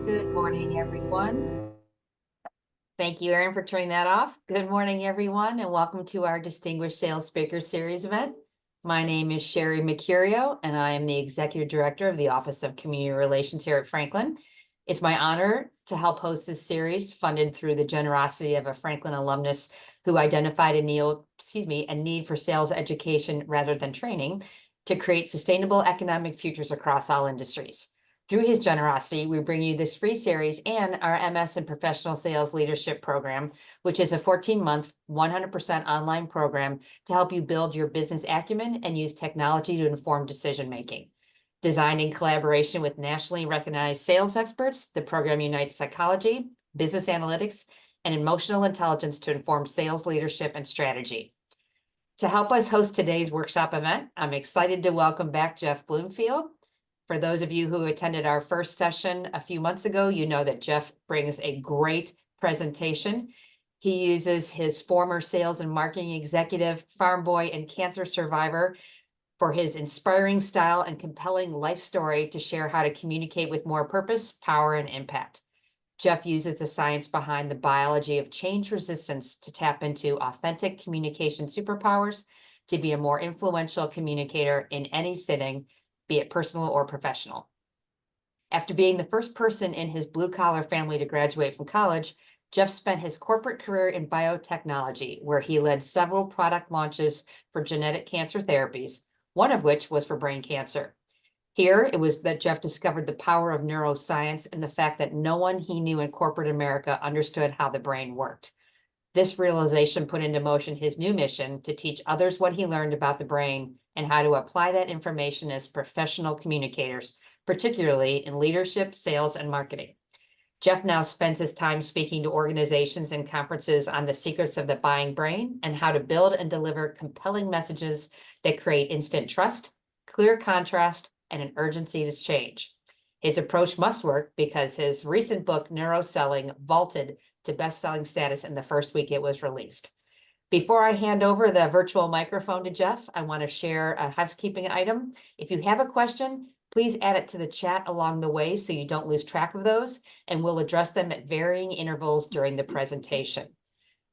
Good morning, everyone. Thank you, Erin, for turning that off. Good morning, everyone, and welcome to our Distinguished Sales Speaker Series event. My name is Sherry Mercurio, and I am the Executive Director of the Office of Community Relations here at Franklin. It's my honor to help host this series, funded through the generosity of a Franklin alumnus who identified a need for sales education rather than training to create sustainable economic futures across all industries. Through his generosity, we bring you this free series and our MS in Professional Sales Leadership Program, which is a 14-month, 100% online program to help you build your business acumen and use technology to inform decision-making. Designed in collaboration with nationally recognized sales experts, the program unites psychology, business analytics, and emotional intelligence to inform sales leadership and strategy. To help us host today's workshop event, I'm excited to welcome back Jeff Bloomfield. For those of you who attended our first session a few months ago, you know that Jeff brings a great presentation. He uses his former sales and marketing executive, farm boy, and cancer survivor for his inspiring style and compelling life story to share how to communicate with more purpose, power, and impact. Jeff uses the science behind the biology of change resistance to tap into authentic communication superpowers to be a more influential communicator in any setting, be it personal or professional. After being the first person in his blue-collar family to graduate from college, Jeff spent his corporate career in biotechnology, where he led several product launches for genetic cancer therapies, one of which was for brain cancer. Here, it was that Jeff discovered the power of neuroscience and the fact that no one he knew in corporate America understood how the brain worked. This realization put into motion his new mission to teach others what he learned about the brain and how to apply that information as professional communicators, particularly in leadership, sales, and marketing. Jeff now spends his time speaking to organizations and conferences on the secrets of the buying brain and how to build and deliver compelling messages that create instant trust, clear contrast, and an urgency to change. His approach must work because his recent book, Neuroselling, vaulted to best-selling status in the first week it was released. Before I hand over the virtual microphone to Jeff, I want to share a housekeeping item. If you have a question, please add it to the chat along the way so you don't lose track of those, and we'll address them at varying intervals during the presentation.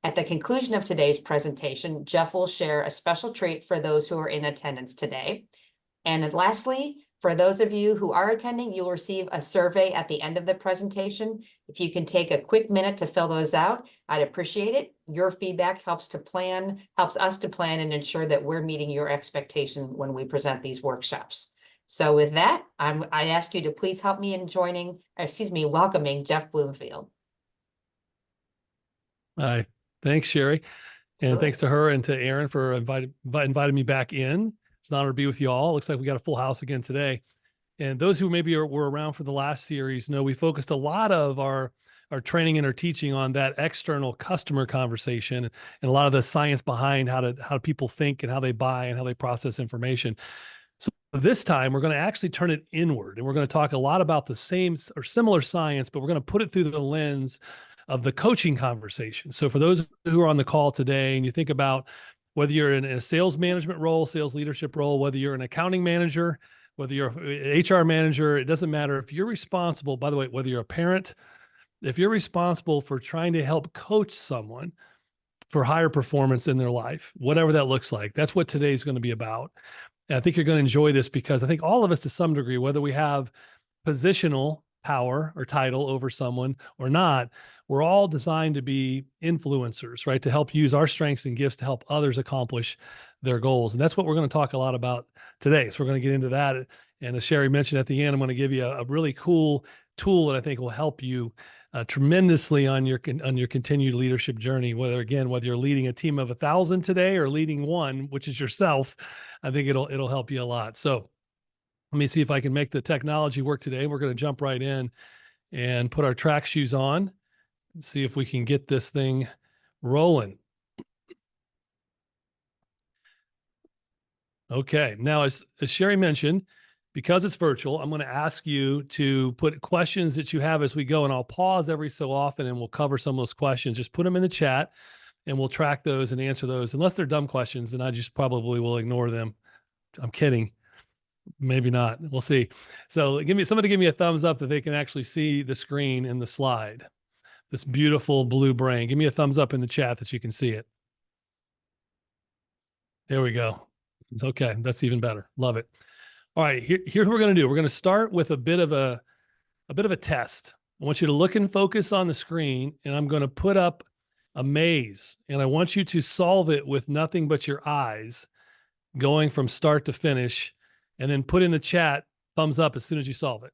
At the conclusion of today's presentation, Jeff will share a special treat for those who are in attendance today. And lastly, for those of you who are attending, you'll receive a survey at the end of the presentation. If you can take a quick minute to fill those out, I'd appreciate it. Your feedback helps us to plan and ensure that we're meeting your expectation when we present these workshops. So with that, I ask you to please help me in welcoming Jeff Bloomfield. Hi, thanks, Sherry. And thanks to her and to Erin for inviting me back in. It's an honor to be with you all. Looks like we got a full house again today. And those who maybe were around for the last series know we focused a lot of our training and our teaching on that external customer conversation and a lot of the science behind how people think and how they buy and how they process information. So this time we're going to actually turn it inward, and we're going to talk a lot about the same or similar science, but we're going to put it through the lens of the coaching conversation. So for those who are on the call today and you think about whether you're in a sales management role, sales leadership role, whether you're an accounting manager, whether you're an HR manager, it doesn't matter. If you're responsible, by the way, whether you're a parent, if you're responsible for trying to help coach someone for higher performance in their life, whatever that looks like, that's what today's going to be about. And I think you're going to enjoy this because I think all of us to some degree, whether we have positional power or title over someone or not, we're all designed to be influencers, right? To help use our strengths and gifts to help others accomplish their goals. And that's what we're going to talk a lot about today. So we're going to get into that. And as Sherry mentioned at the end, I'm going to give you a really cool tool that I think will help you tremendously on your continued leadership journey. Whether you're leading a team of 1,000 today or leading one, which is yourself, I think it'll help you a lot. So let me see if I can make the technology work today. We're going to jump right in and put our track shoes on and see if we can get this thing rolling. Okay. Now, as Sherry mentioned, because it's virtual, I'm going to ask you to put questions that you have as we go, and I'll pause every so often and we'll cover some of those questions. Just put them in the chat and we'll track those and answer those. Unless they're dumb questions, then I just probably will ignore them. I'm kidding. Maybe not. We'll see. So somebody give me a thumbs up that they can actually see the screen in the slide. This beautiful blue brain. Give me a thumbs up in the chat that you can see it. There we go. Okay, that's even better. Love it. All right, here's what we're going to do. We're going to start with a bit of a test. I want you to look and focus on the screen, and I'm going to put up a maze, and I want you to solve it with nothing but your eyes, going from start to finish, and then put in the chat thumbs up as soon as you solve it.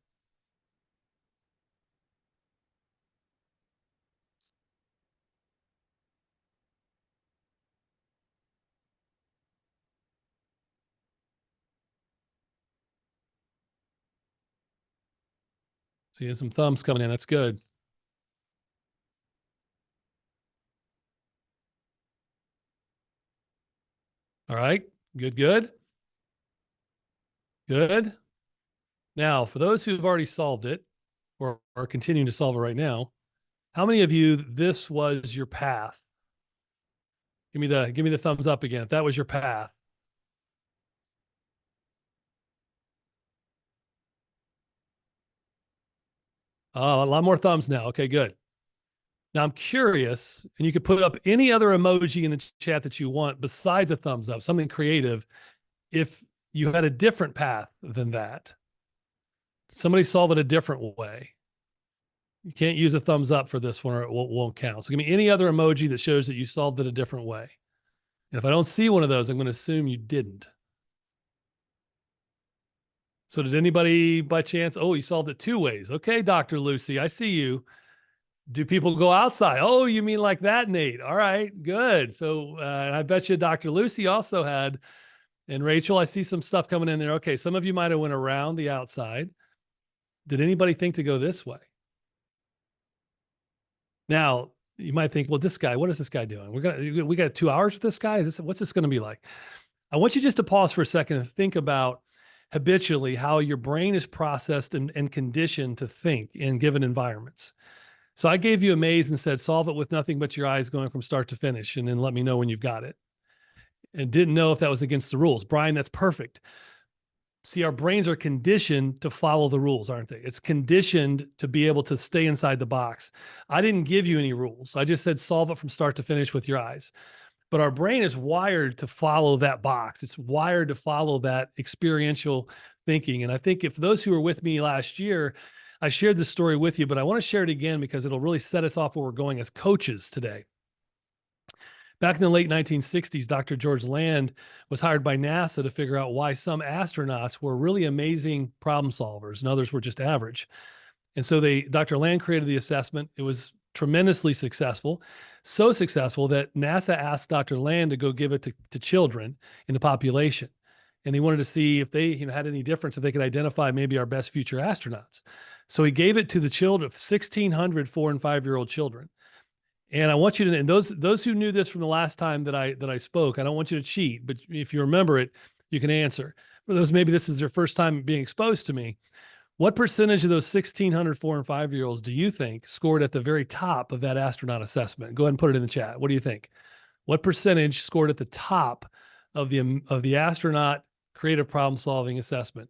Seeing some thumbs coming in. That's good. All right. Good, good. Good. Now, for those who've already solved it or are continuing to solve it right now, how many of you, this was your path? Give me the thumbs up again if that was your path. Oh, a lot more thumbs now. Okay, good. Now I'm curious, and you could put up any other emoji in the chat that you want besides a thumbs up, something creative. If you had a different path than that, somebody solve it a different way. You can't use a thumbs up for this one or it won't count. So give me any other emoji that shows that you solved it a different way. And if I don't see one of those, I'm going to assume you didn't. So did anybody by chance? Oh, you solved it two ways. Okay, Dr. Lucy, I see you. Do people go outside? Oh, you mean like that, Nate? All right, good. So I bet you Dr. Lucy also had, and Rachel, I see some stuff coming in there. Okay, some of you might have went around the outside. Did anybody think to go this way? Now, you might think, well, this guy, what is this guy doing? We got 2 hours with this guy. What's this going to be like? I want you just to pause for a second and think about habitually how your brain is processed and conditioned to think in given environments. So I gave you a maze and said, solve it with nothing but your eyes going from start to finish, and then let me know when you've got it. And didn't know if that was against the rules. Brian, that's perfect. See, our brains are conditioned to follow the rules, aren't they? It's conditioned to be able to stay inside the box. I didn't give you any rules. I just said, solve it from start to finish with your eyes. But our brain is wired to follow that box. It's wired to follow that experiential thinking. And I think if those who were with me last year, I shared this story with you, but I want to share it again because it'll really set us off where we're going as coaches today. Back in the late 1960s, Dr. George Land was hired by NASA to figure out why some astronauts were really amazing problem solvers and others were just average. And so Dr. Land created the assessment. It was tremendously successful, so successful that NASA asked Dr. Land to go give it to children in the population. And he wanted to see if they had any difference, if they could identify maybe our best future astronauts. So he gave it to the children, 1,600 4 and 5-year-old children. And I want you to, and those who knew this from the last time that I spoke, I don't want you to cheat, but if you remember it, you can answer. For those, maybe this is their first time being exposed to me. What percentage of those 1,600 4 and 5-year-olds do you think scored at the very top of that astronaut assessment? Go ahead and put it in the chat. What do you think? What percentage scored at the top of the astronaut creative problem solving assessment?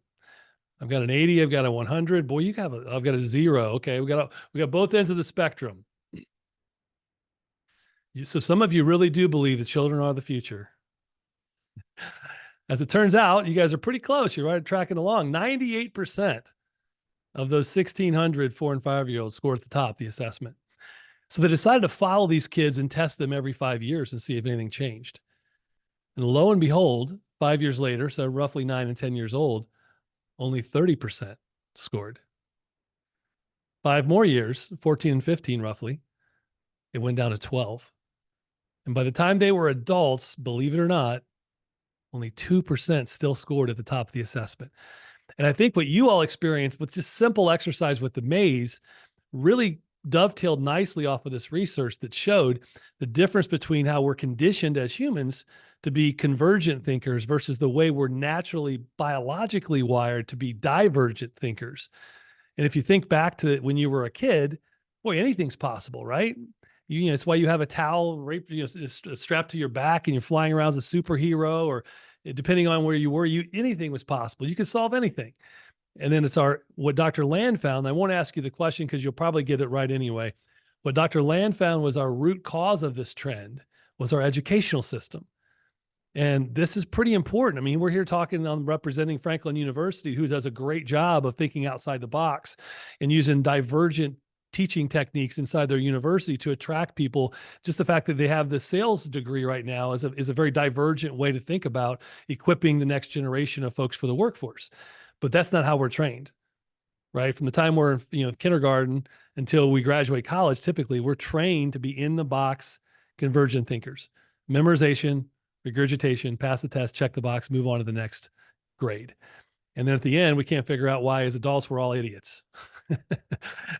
I've got an 80. I've got a 100. Boy, I've got a 0. Okay, we got both ends of the spectrum. So some of you really do believe the children are the future. As it turns out, you guys are pretty close. You're right tracking along. 98% of those 1,600 4 and 5-year-olds scored at the top of the assessment. So they decided to follow these kids and test them every 5 years and see if anything changed. And lo and behold, 5 years later, so roughly 9 and 10 years old, only 30% scored. 5 more years, 14 and 15 roughly, it went down to 12. And by the time they were adults, believe it or not, only 2% still scored at the top of the assessment. And I think what you all experienced with just simple exercise with the maze really dovetailed nicely off of this research that showed the difference between how we're conditioned as humans to be convergent thinkers versus the way we're naturally biologically wired to be divergent thinkers. And if you think back to when you were a kid, boy, anything's possible, right? You know, it's why you have a towel strapped to your back and you're flying around as a superhero, or Depending on where you were, anything was possible. You could solve anything. And then what Dr. Land found. I won't ask you the question because you'll probably get it right anyway. What Dr. Land found was our root cause of this trend was our educational system. And this is pretty important. I mean, we're here talking on representing Franklin University, who does a great job of thinking outside the box and using divergent teaching techniques inside their university to attract people. Just the fact that they have the sales degree right now is a very divergent way to think about equipping the next generation of folks for the workforce. But that's not how we're trained, right? From the time we're in kindergarten until we graduate college, typically we're trained to be in the box convergent thinkers. Memorization, regurgitation, pass the test, check the box, move on to the next grade. And then at the end, we can't figure out why as adults we're all idiots.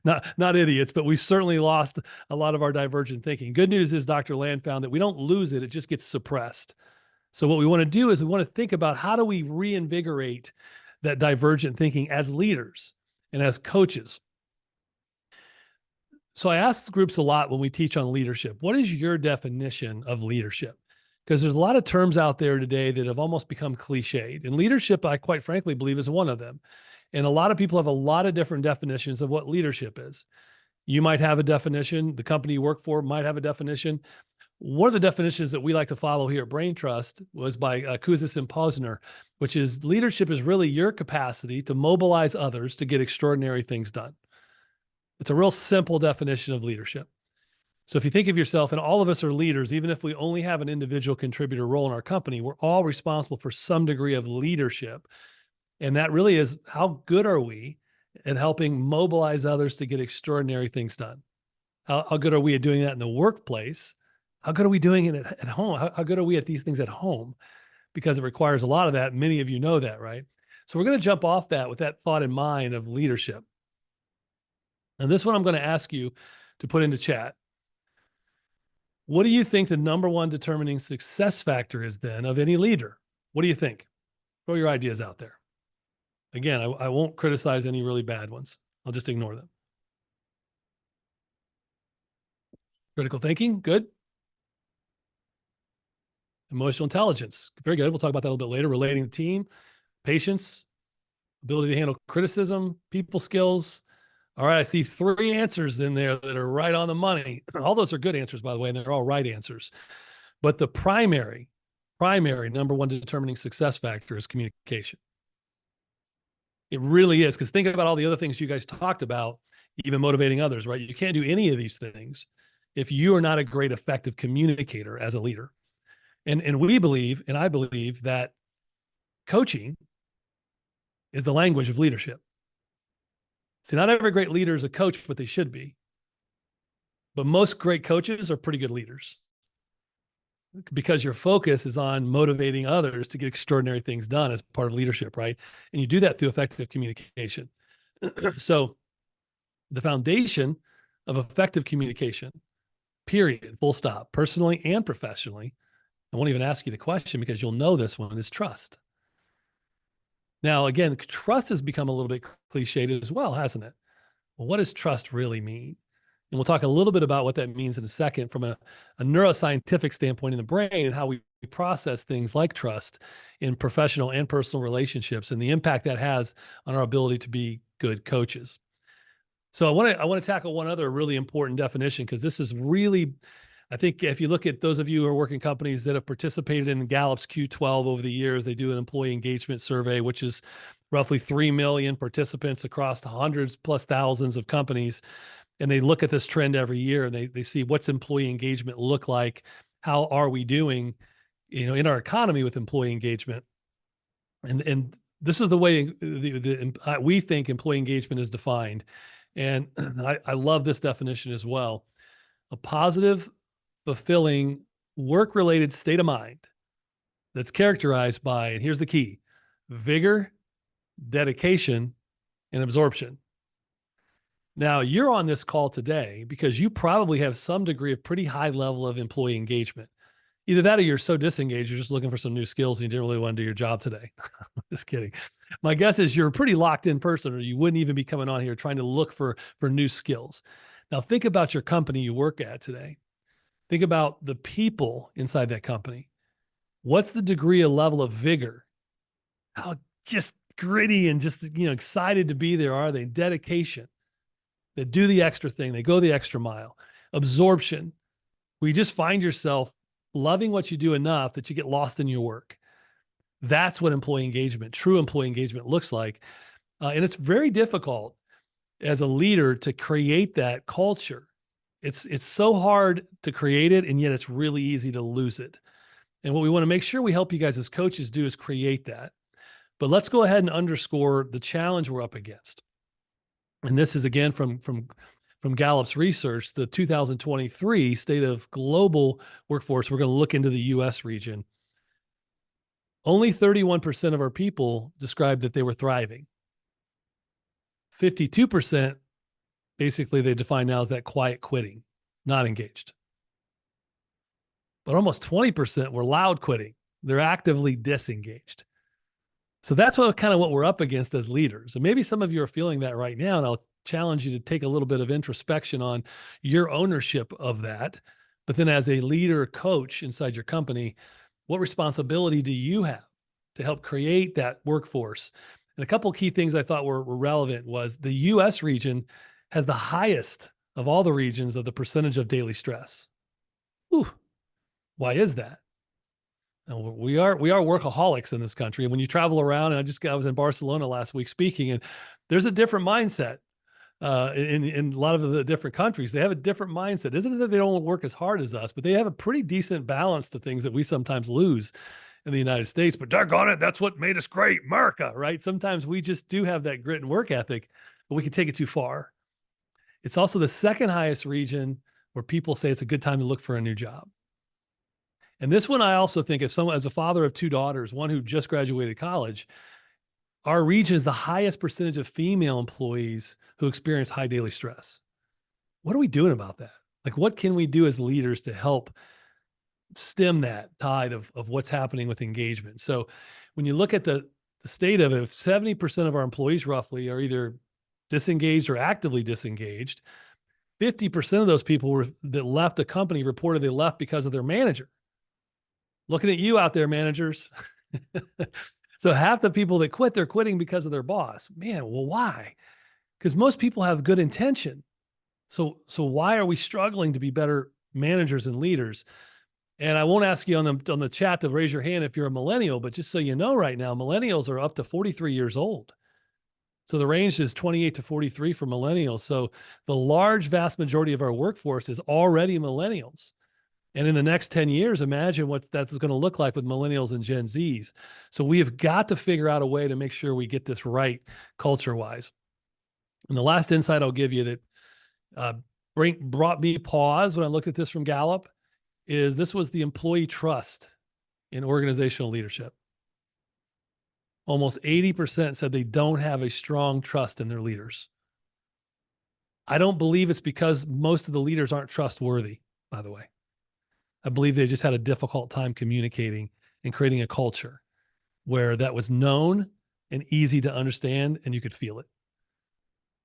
Not idiots, but we've certainly lost a lot of our divergent thinking. Good news is Dr. Land found that we don't lose it, it just gets suppressed. So what we want to do is we want to think about how do we reinvigorate that divergent thinking as leaders and as coaches. So I ask groups a lot when we teach on leadership, what is your definition of leadership? Because there's a lot of terms out there today that have almost become cliched. And leadership, I quite frankly believe, is one of them. And a lot of people have a lot of different definitions of what leadership is. You might have a definition, the company you work for might have a definition. One of the definitions that we like to follow here at Brain Trust was by Kouzes and Posner, which is leadership is really your capacity to mobilize others to get extraordinary things done. It's a real simple definition of leadership. So if you think of yourself, and all of us are leaders, even if we only have an individual contributor role in our company, we're all responsible for some degree of leadership. And that really is how good are we at helping mobilize others to get extraordinary things done? How good are we at doing that in the workplace? How good are we doing it at home? How good are we at these things at home? Because it requires a lot of that. Many of you know that, right? So we're going to jump off that with that thought in mind of leadership. And this one I'm going to ask you to put into chat. What do you think the number one determining success factor is then of any leader? What do you think? Throw your ideas out there. Again, I won't criticize any really bad ones. I'll just ignore them. Critical thinking, good. Emotional intelligence, very good. We'll talk about that a little bit later. Relating to team, patience, ability to handle criticism, people skills. All right, I see 3 answers in there that are right on the money. All those are good answers, by the way, and they're all right answers. But the primary number one determining success factor is communication. It really is, because think about all the other things you guys talked about, even motivating others, right? You can't do any of these things if you are not a great, effective communicator as a leader. And we believe, and I believe, that coaching is the language of leadership. See, not every great leader is a coach, but they should be. But most great coaches are pretty good leaders because your focus is on motivating others to get extraordinary things done as part of leadership, right? And you do that through effective communication. So the foundation of effective communication, period, full stop, personally and professionally, I won't even ask you the question because you'll know this one, is trust. Now, again, trust has become a little bit cliched as well, hasn't it? Well, what does trust really mean? And we'll talk a little bit about what that means in a second from a neuroscientific standpoint in the brain and how we process things like trust in professional and personal relationships and the impact that has on our ability to be good coaches. So I want to tackle one other really important definition, because this is really, I think if you look at those of you who are working companies that have participated in Gallup's Q12 over the years, they do an employee engagement survey, which is roughly 3 million participants across the hundreds plus thousands of companies. And they look at this trend every year and they see what's employee engagement look like. How are we doing, in our economy with employee engagement? And this is the way we think employee engagement is defined. And I love this definition as well. A positive, fulfilling, work-related state of mind that's characterized by, and here's the key, vigor, dedication, and absorption. Now, you're on this call today because you probably have some degree of pretty high level of employee engagement. Either that or you're so disengaged, you're just looking for some new skills and you didn't really want to do your job today. Just kidding. My guess is you're a pretty locked in person, or you wouldn't even be coming on here trying to look for new skills. Now, think about your company you work at today. Think about the people inside that company. What's the degree of level of vigor? How just gritty and just, excited to be there are they? Dedication. They do the extra thing. They go the extra mile. Absorption, where you just find yourself loving what you do enough that you get lost in your work. That's what employee engagement, true employee engagement looks like. And it's very difficult as a leader to create that culture. It's so hard to create it, and yet it's really easy to lose it. And what we want to make sure we help you guys as coaches do is create that. But let's go ahead and underscore the challenge we're up against. And this is again from Gallup's research, the 2023 State of Global Workforce. We're going to look into the US region. Only 31% of our people described that they were thriving. 52%, basically they define now as that quiet quitting, not engaged. But almost 20% were loud quitting. They're actively disengaged. So that's what we're up against as leaders. And maybe some of you are feeling that right now, and I'll challenge you to take a little bit of introspection on your ownership of that. But then as a leader coach inside your company, what responsibility do you have to help create that workforce? And a couple of key things I thought were relevant was the US region has the highest of all the regions of the percentage of daily stress. Whew. Why is that? We are workaholics in this country. And when you travel around, and I was in Barcelona last week speaking, and there's a different mindset in a lot of the different countries. They have a different mindset. Isn't it that they don't work as hard as us, but they have a pretty decent balance to things that we sometimes lose in the United States. But doggone it, that's what made us great, America, right? Sometimes we just do have that grit and work ethic, but we can take it too far. It's also the second highest region where people say it's a good time to look for a new job. And this one, I also think, as a father of two daughters, one who just graduated college, our region is the highest percentage of female employees who experience high daily stress. What are we doing about that? Like, what can we do as leaders to help stem that tide of what's happening with engagement? So when you look at the state of it, if 70% of our employees roughly are either disengaged or actively disengaged, 50% of those people that left the company reported they left because of their manager. Looking at you out there, managers. So half the people that quit, they're quitting because of their boss. Man, well, why? Because most people have good intention. So why are we struggling to be better managers and leaders? And I won't ask you on the chat to raise your hand if you're a millennial, but just so you know right now, millennials are up to 43 years old. So the range is 28 to 43 for millennials. So the large, vast majority of our workforce is already millennials. And in the next 10 years, imagine what that's going to look like with millennials and Gen Zs. So we have got to figure out a way to make sure we get this right culture-wise. And the last insight I'll give you that brought me pause when I looked at this from Gallup is this was the employee trust in organizational leadership. Almost 80% said they don't have a strong trust in their leaders. I don't believe it's because most of the leaders aren't trustworthy, by the way. I believe they just had a difficult time communicating and creating a culture where that was known and easy to understand and you could feel it.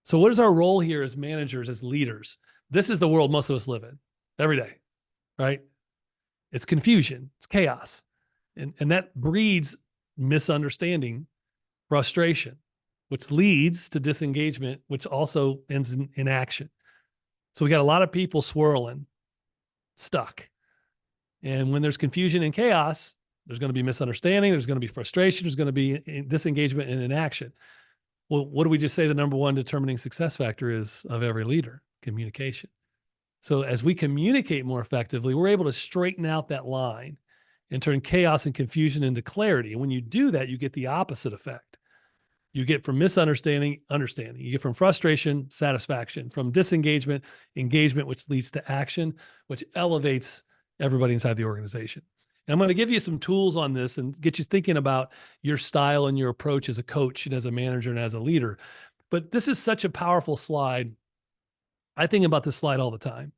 So what is our role here as managers, as leaders? This is the world most of us live in every day, right? It's confusion, it's chaos. And that breeds misunderstanding, frustration, which leads to disengagement, which also ends in inaction. So we got a lot of people swirling, stuck. And when there's confusion and chaos, there's going to be misunderstanding, there's going to be frustration, there's going to be disengagement and inaction. Well, what do we just say the number one determining success factor is of every leader? Communication. So as we communicate more effectively, we're able to straighten out that line and turn chaos and confusion into clarity. And when you do that, you get the opposite effect. You get from misunderstanding, understanding. You get from frustration, satisfaction. From disengagement, engagement, which leads to action, which elevates everybody inside the organization. And I'm going to give you some tools on this and get you thinking about your style and your approach as a coach and as a manager and as a leader. But this is such a powerful slide. I think about this slide all the time.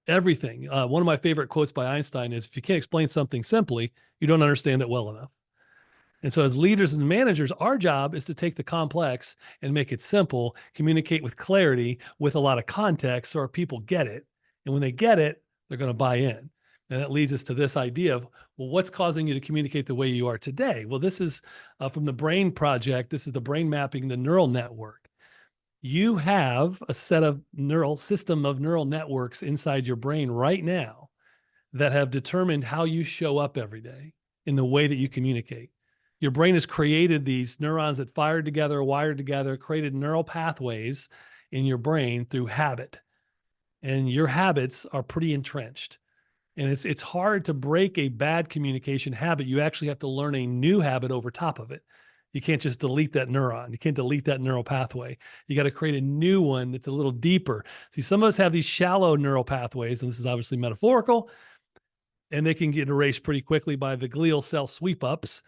Everything. One of my favorite quotes by Einstein is, if you can't explain something simply, you don't understand it well enough. And so as leaders and managers, our job is to take the complex and make it simple, communicate with clarity, with a lot of context so our people get it. And when they get it, they're going to buy in. And that leads us to this idea of, well, what's causing you to communicate the way you are today? Well, this is from the Brain Project. This is the brain mapping, the neural network. You have a set of neural networks inside your brain right now that have determined how you show up every day in the way that you communicate. Your brain has created these neurons that fired together, wired together, created neural pathways in your brain through habit. And your habits are pretty entrenched. And it's hard to break a bad communication habit. You actually have to learn a new habit over top of it. You can't just delete that neuron. You can't delete that neural pathway. You got to create a new one that's a little deeper. See, some of us have these shallow neural pathways, and this is obviously metaphorical, and they can get erased pretty quickly by the glial cell sweep ups.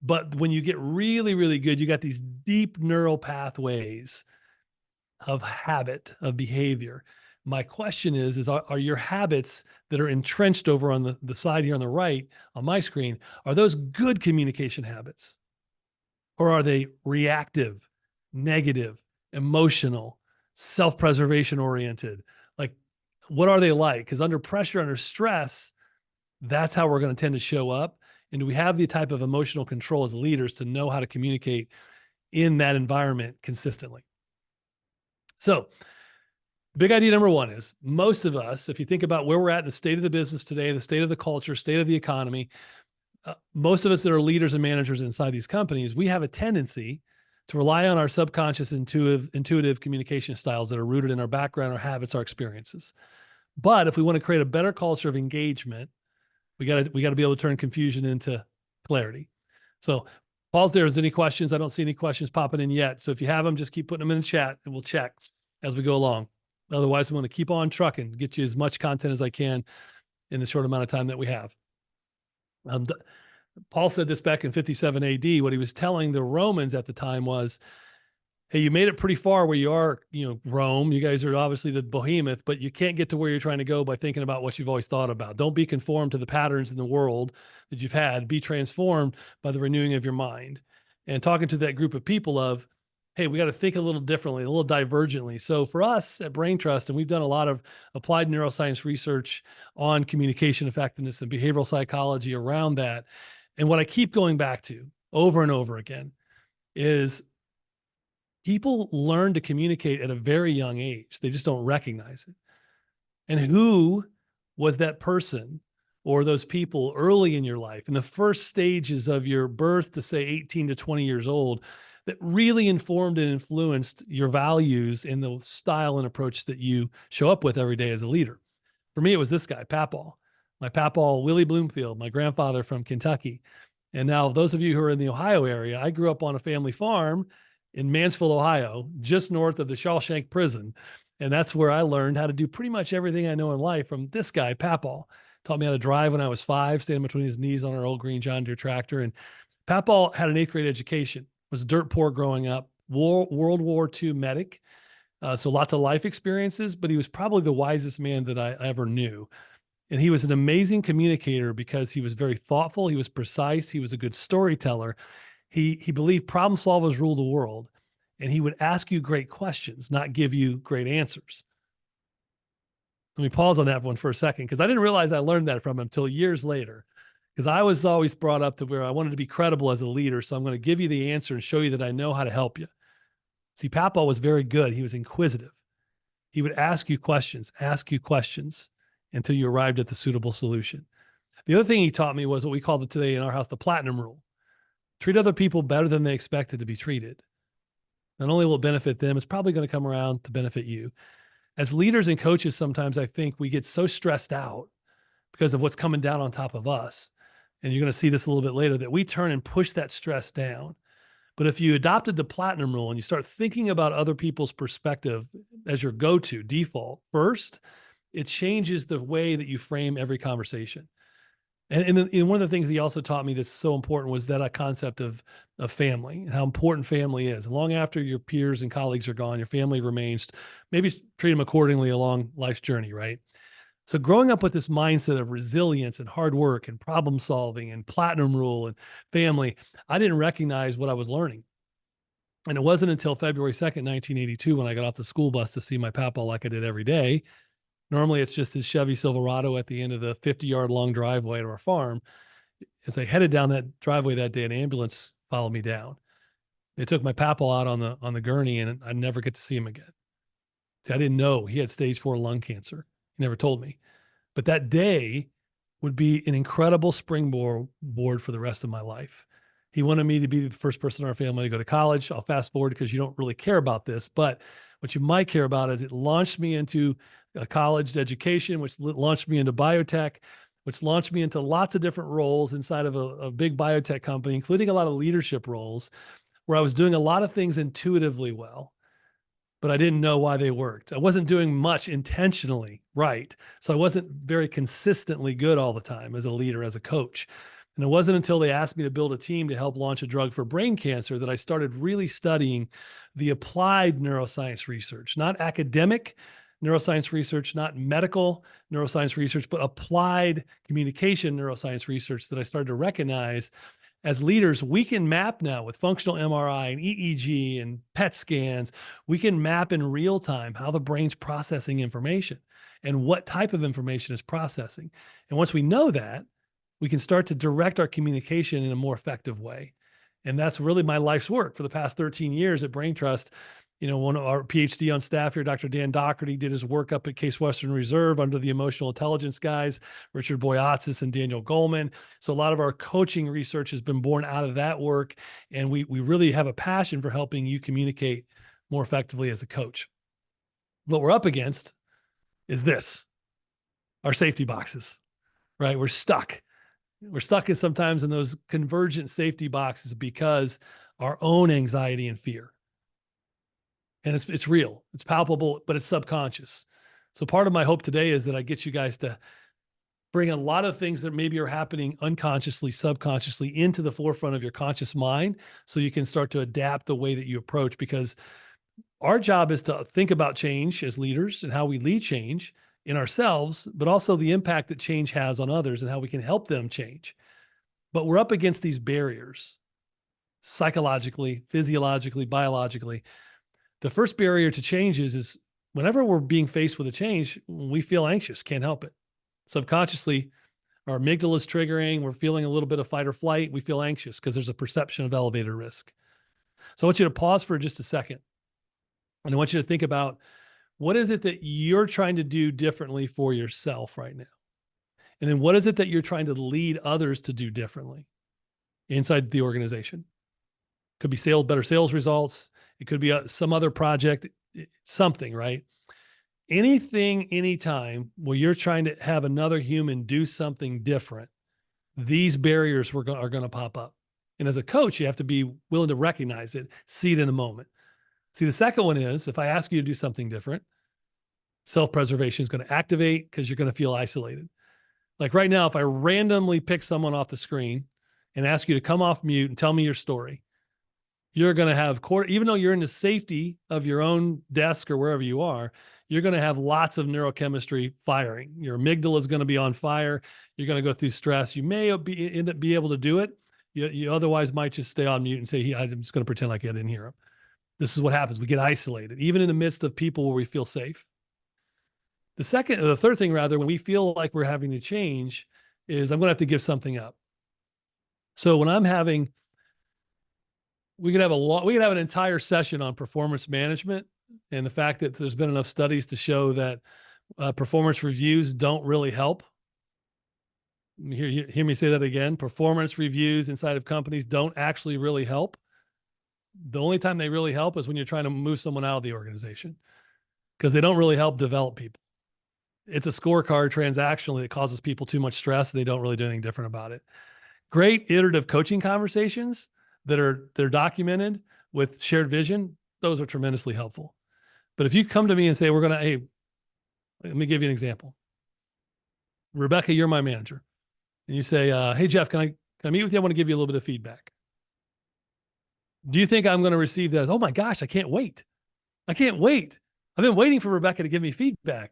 But when you get really, really good, you got these deep neural pathways of habit, of behavior. My question is are your habits that are entrenched over on the side here on the right on my screen, are those good communication habits? Or are they reactive, negative, emotional, self-preservation oriented? Like, what are they like? Because under pressure, under stress, that's how we're going to tend to show up. And do we have the type of emotional control as leaders to know how to communicate in that environment consistently? So, big idea number one is most of us, if you think about where we're at in the state of the business today, the state of the culture, state of the economy, most of us that are leaders and managers inside these companies, we have a tendency to rely on our subconscious intuitive communication styles that are rooted in our background, our habits, our experiences. But if we want to create a better culture of engagement, we got to be able to turn confusion into clarity. So Paul's there. Is there any questions? I don't see any questions popping in yet. So if you have them, just keep putting them in the chat and we'll check as we go along. Otherwise, I'm going to keep on trucking, get you as much content as I can in the short amount of time that we have. Paul said this back in 57 AD. What he was telling the Romans at the time was, hey, you made it pretty far where you are, Rome. You guys are obviously the behemoth, but you can't get to where you're trying to go by thinking about what you've always thought about. Don't be conformed to the patterns in the world that you've had. Be transformed by the renewing of your mind. And talking to that group of people of, hey, we got to think a little differently, a little divergently. So for us at Brain Trust, and we've done a lot of applied neuroscience research on communication effectiveness and behavioral psychology around that. And what I keep going back to over and over again is people learn to communicate at a very young age. They just don't recognize it. And who was that person or those people early in your life, in the first stages of your birth to say 18 to 20 years old, that really informed and influenced your values and the style and approach that you show up with every day as a leader? For me, it was this guy, Papaw. My Papaw, Willie Bloomfield, my grandfather from Kentucky. And now those of you who are in the Ohio area, I grew up on a family farm in Mansfield, Ohio, just north of the Shawshank prison. And that's where I learned how to do pretty much everything I know in life from this guy, Papaw. Taught me how to drive when I was 5, standing between his knees on our old green John Deere tractor. And Papaw had an 8th grade education, was dirt poor growing up, World War II medic. So lots of life experiences, but he was probably the wisest man that I ever knew. And he was an amazing communicator because he was very thoughtful. He was precise. He was a good storyteller. He believed problem solvers rule the world, and he would ask you great questions, not give you great answers. Let me pause on that one for a second, because I didn't realize I learned that from him until years later, because I was always brought up to where I wanted to be credible as a leader. So I'm going to give you the answer and show you that I know how to help you. See, Papaw was very good. He was inquisitive. He would ask you questions until you arrived at the suitable solution. The other thing he taught me was what we call today in our house, the platinum rule. Treat other people better than they expected to be treated. Not only will it benefit them, it's probably going to come around to benefit you. As leaders and coaches, sometimes I think we get so stressed out because of what's coming down on top of us. And you're going to see this a little bit later, that we turn and push that stress down. But if you adopted the platinum rule and you start thinking about other people's perspective as your go-to default first, it changes the way that you frame every conversation. And one of the things he also taught me that's so important was that concept of family and how important family is. And long after your peers and colleagues are gone, your family remains. Maybe treat them accordingly along life's journey, right? So growing up with this mindset of resilience and hard work and problem solving and platinum rule and family, I didn't recognize what I was learning. And it wasn't until February 2nd, 1982, when I got off the school bus to see my Papaw like I did every day, Normally it's just his Chevy Silverado at the end of the 50-yard long driveway to our farm. As I headed down that driveway that day, an ambulance followed me down. They took my papaw out on the gurney, and I never get to see him again. See, I didn't know he had stage 4 lung cancer. He never told me. But that day would be an incredible springboard for the rest of my life. He wanted me to be the first person in our family to go to college. I'll fast forward because you don't really care about this, but what you might care about is it launched me into a college education, which launched me into biotech, which launched me into lots of different roles inside of a big biotech company, including a lot of leadership roles where I was doing a lot of things intuitively well, but I didn't know why they worked. I wasn't doing much intentionally right. So I wasn't very consistently good all the time as a leader, as a coach. And it wasn't until they asked me to build a team to help launch a drug for brain cancer that I started really studying the applied neuroscience research, not academic neuroscience research, not medical neuroscience research, but applied communication neuroscience research that I started to recognize as leaders. We can map now with functional MRI and EEG and PET scans. We can map in real time how the brain's processing information and what type of information is processing. And once we know that, we can start to direct our communication in a more effective way. And that's really my life's work for the past 13 years at Brain Trust. One of our PhD on staff here, Dr. Dan Doherty, did his work up at Case Western Reserve under the emotional intelligence guys, Richard Boyatzis and Daniel Goleman. So a lot of our coaching research has been born out of that work. And we really have a passion for helping you communicate more effectively as a coach. What we're up against is this, our safety boxes, right? We're stuck in sometimes in those convergent safety boxes because our own anxiety and fear. And it's real, it's palpable, but it's subconscious. So part of my hope today is that I get you guys to bring a lot of things that maybe are happening unconsciously, subconsciously into the forefront of your conscious mind so you can start to adapt the way that you approach, because our job is to think about change as leaders and how we lead change in ourselves, but also the impact that change has on others and how we can help them change. But we're up against these barriers psychologically, physiologically, biologically. The first barrier to change is whenever we're being faced with a change, we feel anxious, can't help it. Subconsciously, our amygdala is triggering, we're feeling a little bit of fight or flight, we feel anxious because there's a perception of elevated risk. So I want you to pause for just a second. And I want you to think about, what is it that you're trying to do differently for yourself right now? And then what is it that you're trying to lead others to do differently inside the organization? Could be better sales results. It could be some other project, something, right? Anything, anytime where you're trying to have another human do something different, these barriers are going to pop up. And as a coach, you have to be willing to recognize it, see it in a moment. See, the second one is, if I ask you to do something different, self-preservation is going to activate because you're going to feel isolated. Like right now, if I randomly pick someone off the screen and ask you to come off mute and tell me your story, you're going to have, even though you're in the safety of your own desk or wherever you are, you're going to have lots of neurochemistry firing. Your amygdala is going to be on fire. You're going to go through stress. You may end up be able to do it. You otherwise might just stay on mute and say, I'm just going to pretend like I didn't hear him. This is what happens. We get isolated, even in the midst of people where we feel safe. The third thing, rather, when we feel like we're having to change, is I'm going to have to give something up. So when we could have an entire session on performance management and the fact that there's been enough studies to show that performance reviews don't really help. Hear me say that again. Performance reviews inside of companies don't actually really help. The only time they really help is when you're trying to move someone out of the organization, because they don't really help develop people. It's a scorecard transactionally that causes people too much stress. They don't really do anything different about it. Great iterative coaching conversations they're documented with shared vision, those are tremendously helpful. But if you come to me and say, hey, let me give you an example. Rebecca, you're my manager. And you say, hey, Jeff, can I meet with you? I want to give you a little bit of feedback. Do you think I'm going to receive that? Oh my gosh, I can't wait. I can't wait. I've been waiting for Rebecca to give me feedback.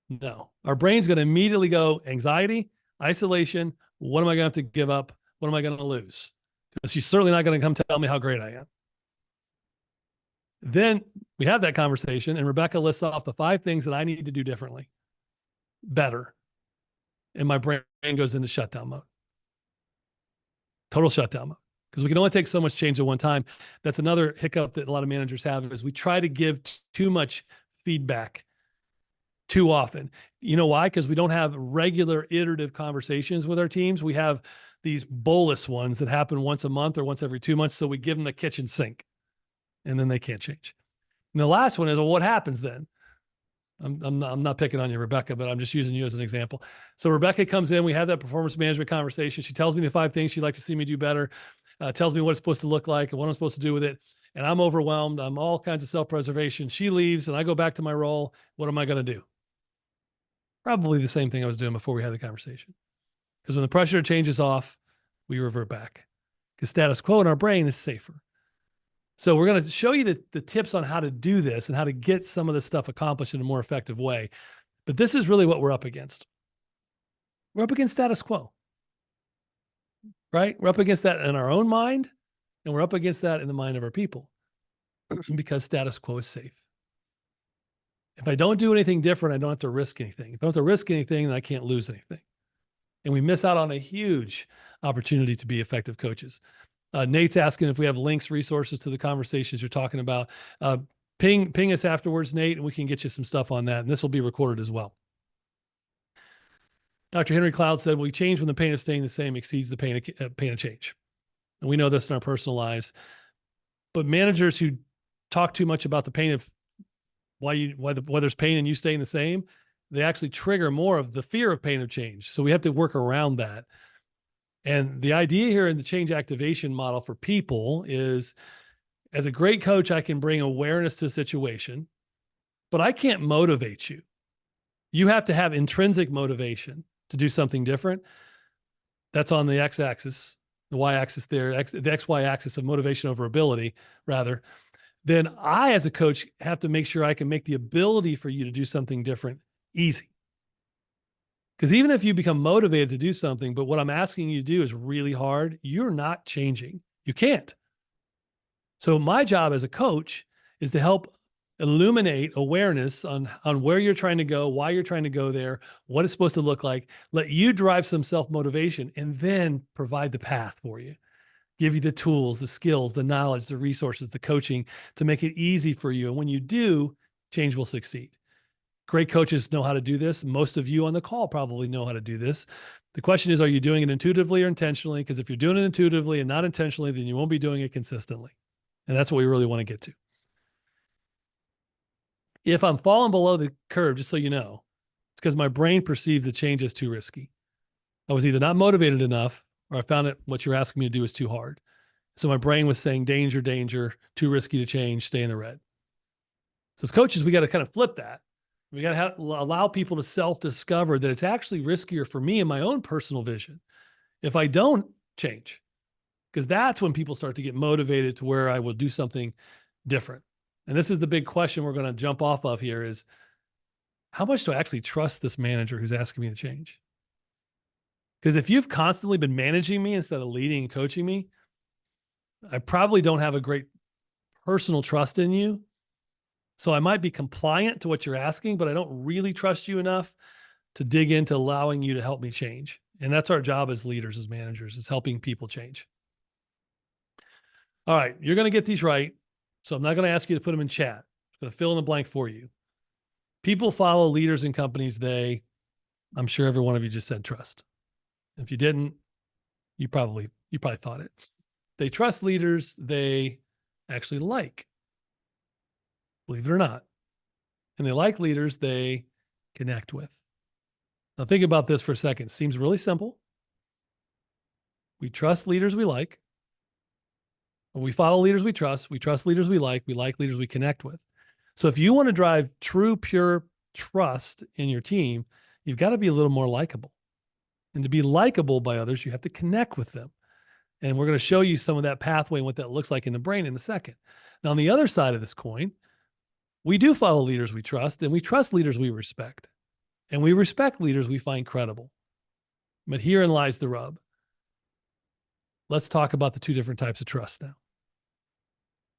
No, our brain's going to immediately go anxiety, isolation. What am I going to have to give up? What am I going to lose? Because she's certainly not going to come tell me how great I am. Then we have that conversation, and Rebecca lists off the 5 things that I need to do differently, better. And my brain goes into shutdown mode, total shutdown mode, because we can only take so much change at one time. That's another hiccup that a lot of managers have, is we try to give too much feedback too often. You know why? Because we don't have regular iterative conversations with our teams. We have these bolus ones that happen once a month or once every 2 months. So we give them the kitchen sink, and then they can't change. And the last one is, well, what happens then? I'm not picking on you, Rebecca, but I'm just using you as an example. So Rebecca comes in, we have that performance management conversation. She tells me the 5 things she'd like to see me do better, tells me what it's supposed to look like and what I'm supposed to do with it. And I'm overwhelmed. I'm all kinds of self-preservation. She leaves and I go back to my role. What am I going to do? Probably the same thing I was doing before we had the conversation. Because when the pressure changes off, we revert back. Because status quo in our brain is safer. So we're going to show you the tips on how to do this and how to get some of this stuff accomplished in a more effective way. But this is really what we're up against. We're up against status quo, right? We're up against that in our own mind, and we're up against that in the mind of our people because status quo is safe. If I don't do anything different, I don't have to risk anything. If I don't have to risk anything, then I can't lose anything. And we miss out on a huge opportunity to be effective coaches. Nate's asking if we have links, resources to the conversations you're talking about. Ping us afterwards, Nate, and we can get you some stuff on that. And this will be recorded as well. Dr. Henry Cloud said, we change when the pain of staying the same exceeds the pain of change. And we know this in our personal lives. But managers who talk too much about the pain of why there's pain and you staying the same, they actually trigger more of the fear of pain of change. So we have to work around that. And the idea here in the change activation model for people is, as a great coach, I can bring awareness to a situation, but I can't motivate you. You have to have intrinsic motivation to do something different. That's on the x-axis, the y-axis there, the xy axis of motivation over ability, rather. Then I, as a coach, have to make sure I can make the ability for you to do something different easy. Because even if you become motivated to do something, but what I'm asking you to do is really hard, you're not changing. You can't. So my job as a coach is to help illuminate awareness on where you're trying to go, why you're trying to go there, what it's supposed to look like, let you drive some self-motivation, and then provide the path for you. Give you the tools, the skills, the knowledge, the resources, the coaching to make it easy for you. And when you do, change will succeed. Great coaches know how to do this. Most of you on the call probably know how to do this. The question is, are you doing it intuitively or intentionally? Because if you're doing it intuitively and not intentionally, then you won't be doing it consistently. And that's what we really want to get to. If I'm falling below the curve, just so you know, it's because my brain perceives the change as too risky. I was either not motivated enough, or I found that what you're asking me to do is too hard. So my brain was saying, danger, danger, too risky to change, stay in the red. So as coaches, we got to kind of flip that. We got to allow people to self-discover that it's actually riskier for me and my own personal vision if I don't change, because that's when people start to get motivated to where I will do something different. And this is the big question we're going to jump off of here is, how much do I actually trust this manager who's asking me to change? Because if you've constantly been managing me instead of leading and coaching me, I probably don't have a great personal trust in you. So I might be compliant to what you're asking, but I don't really trust you enough to dig into allowing you to help me change. And that's our job as leaders, as managers, is helping people change. All right, you're going to get these right. So I'm not going to ask you to put them in chat. I'm going to fill in the blank for you. People follow leaders in companies I'm sure every one of you just said trust. If you didn't, you probably thought it. They trust leaders they actually like, believe it or not. And they like leaders they connect with. Now think about this for a second. It seems really simple. We trust leaders we like. When we follow leaders we trust leaders we like leaders we connect with. So if you want to drive true, pure trust in your team, you've got to be a little more likable. And to be likable by others, you have to connect with them. And we're going to show you some of that pathway and what that looks like in the brain in a second. Now, on the other side of this coin, we do follow leaders we trust, and we trust leaders we respect. And we respect leaders we find credible. But herein lies the rub. Let's talk about the two different types of trust now.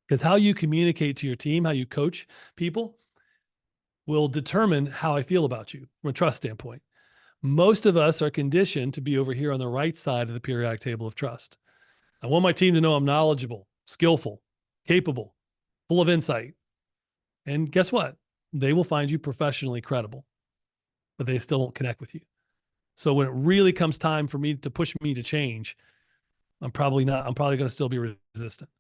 Because how you communicate to your team, how you coach people, will determine how I feel about you from a trust standpoint. Most of us are conditioned to be over here on the right side of the periodic table of trust. I want my team to know I'm knowledgeable, skillful, capable, full of insight. And guess what? They will find you professionally credible, but they still won't connect with you. So when it really comes time for me to push me to change, I'm probably going to still be resistant.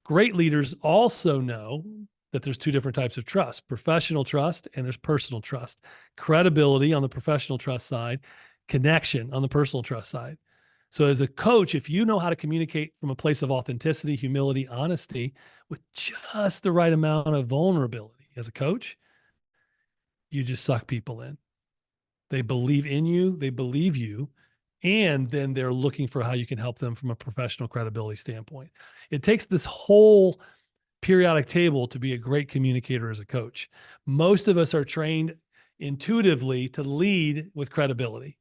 Great leaders also know that there's two different types of trust: professional trust and there's personal trust. Credibility on the professional trust side, connection on the personal trust side. So as a coach, if you know how to communicate from a place of authenticity, humility, honesty, with just the right amount of vulnerability as a coach, you just suck people in. They believe in you, they believe you, and then they're looking for how you can help them from a professional credibility standpoint. It takes this whole periodic table to be a great communicator as a coach. Most of us are trained intuitively to lead with credibility.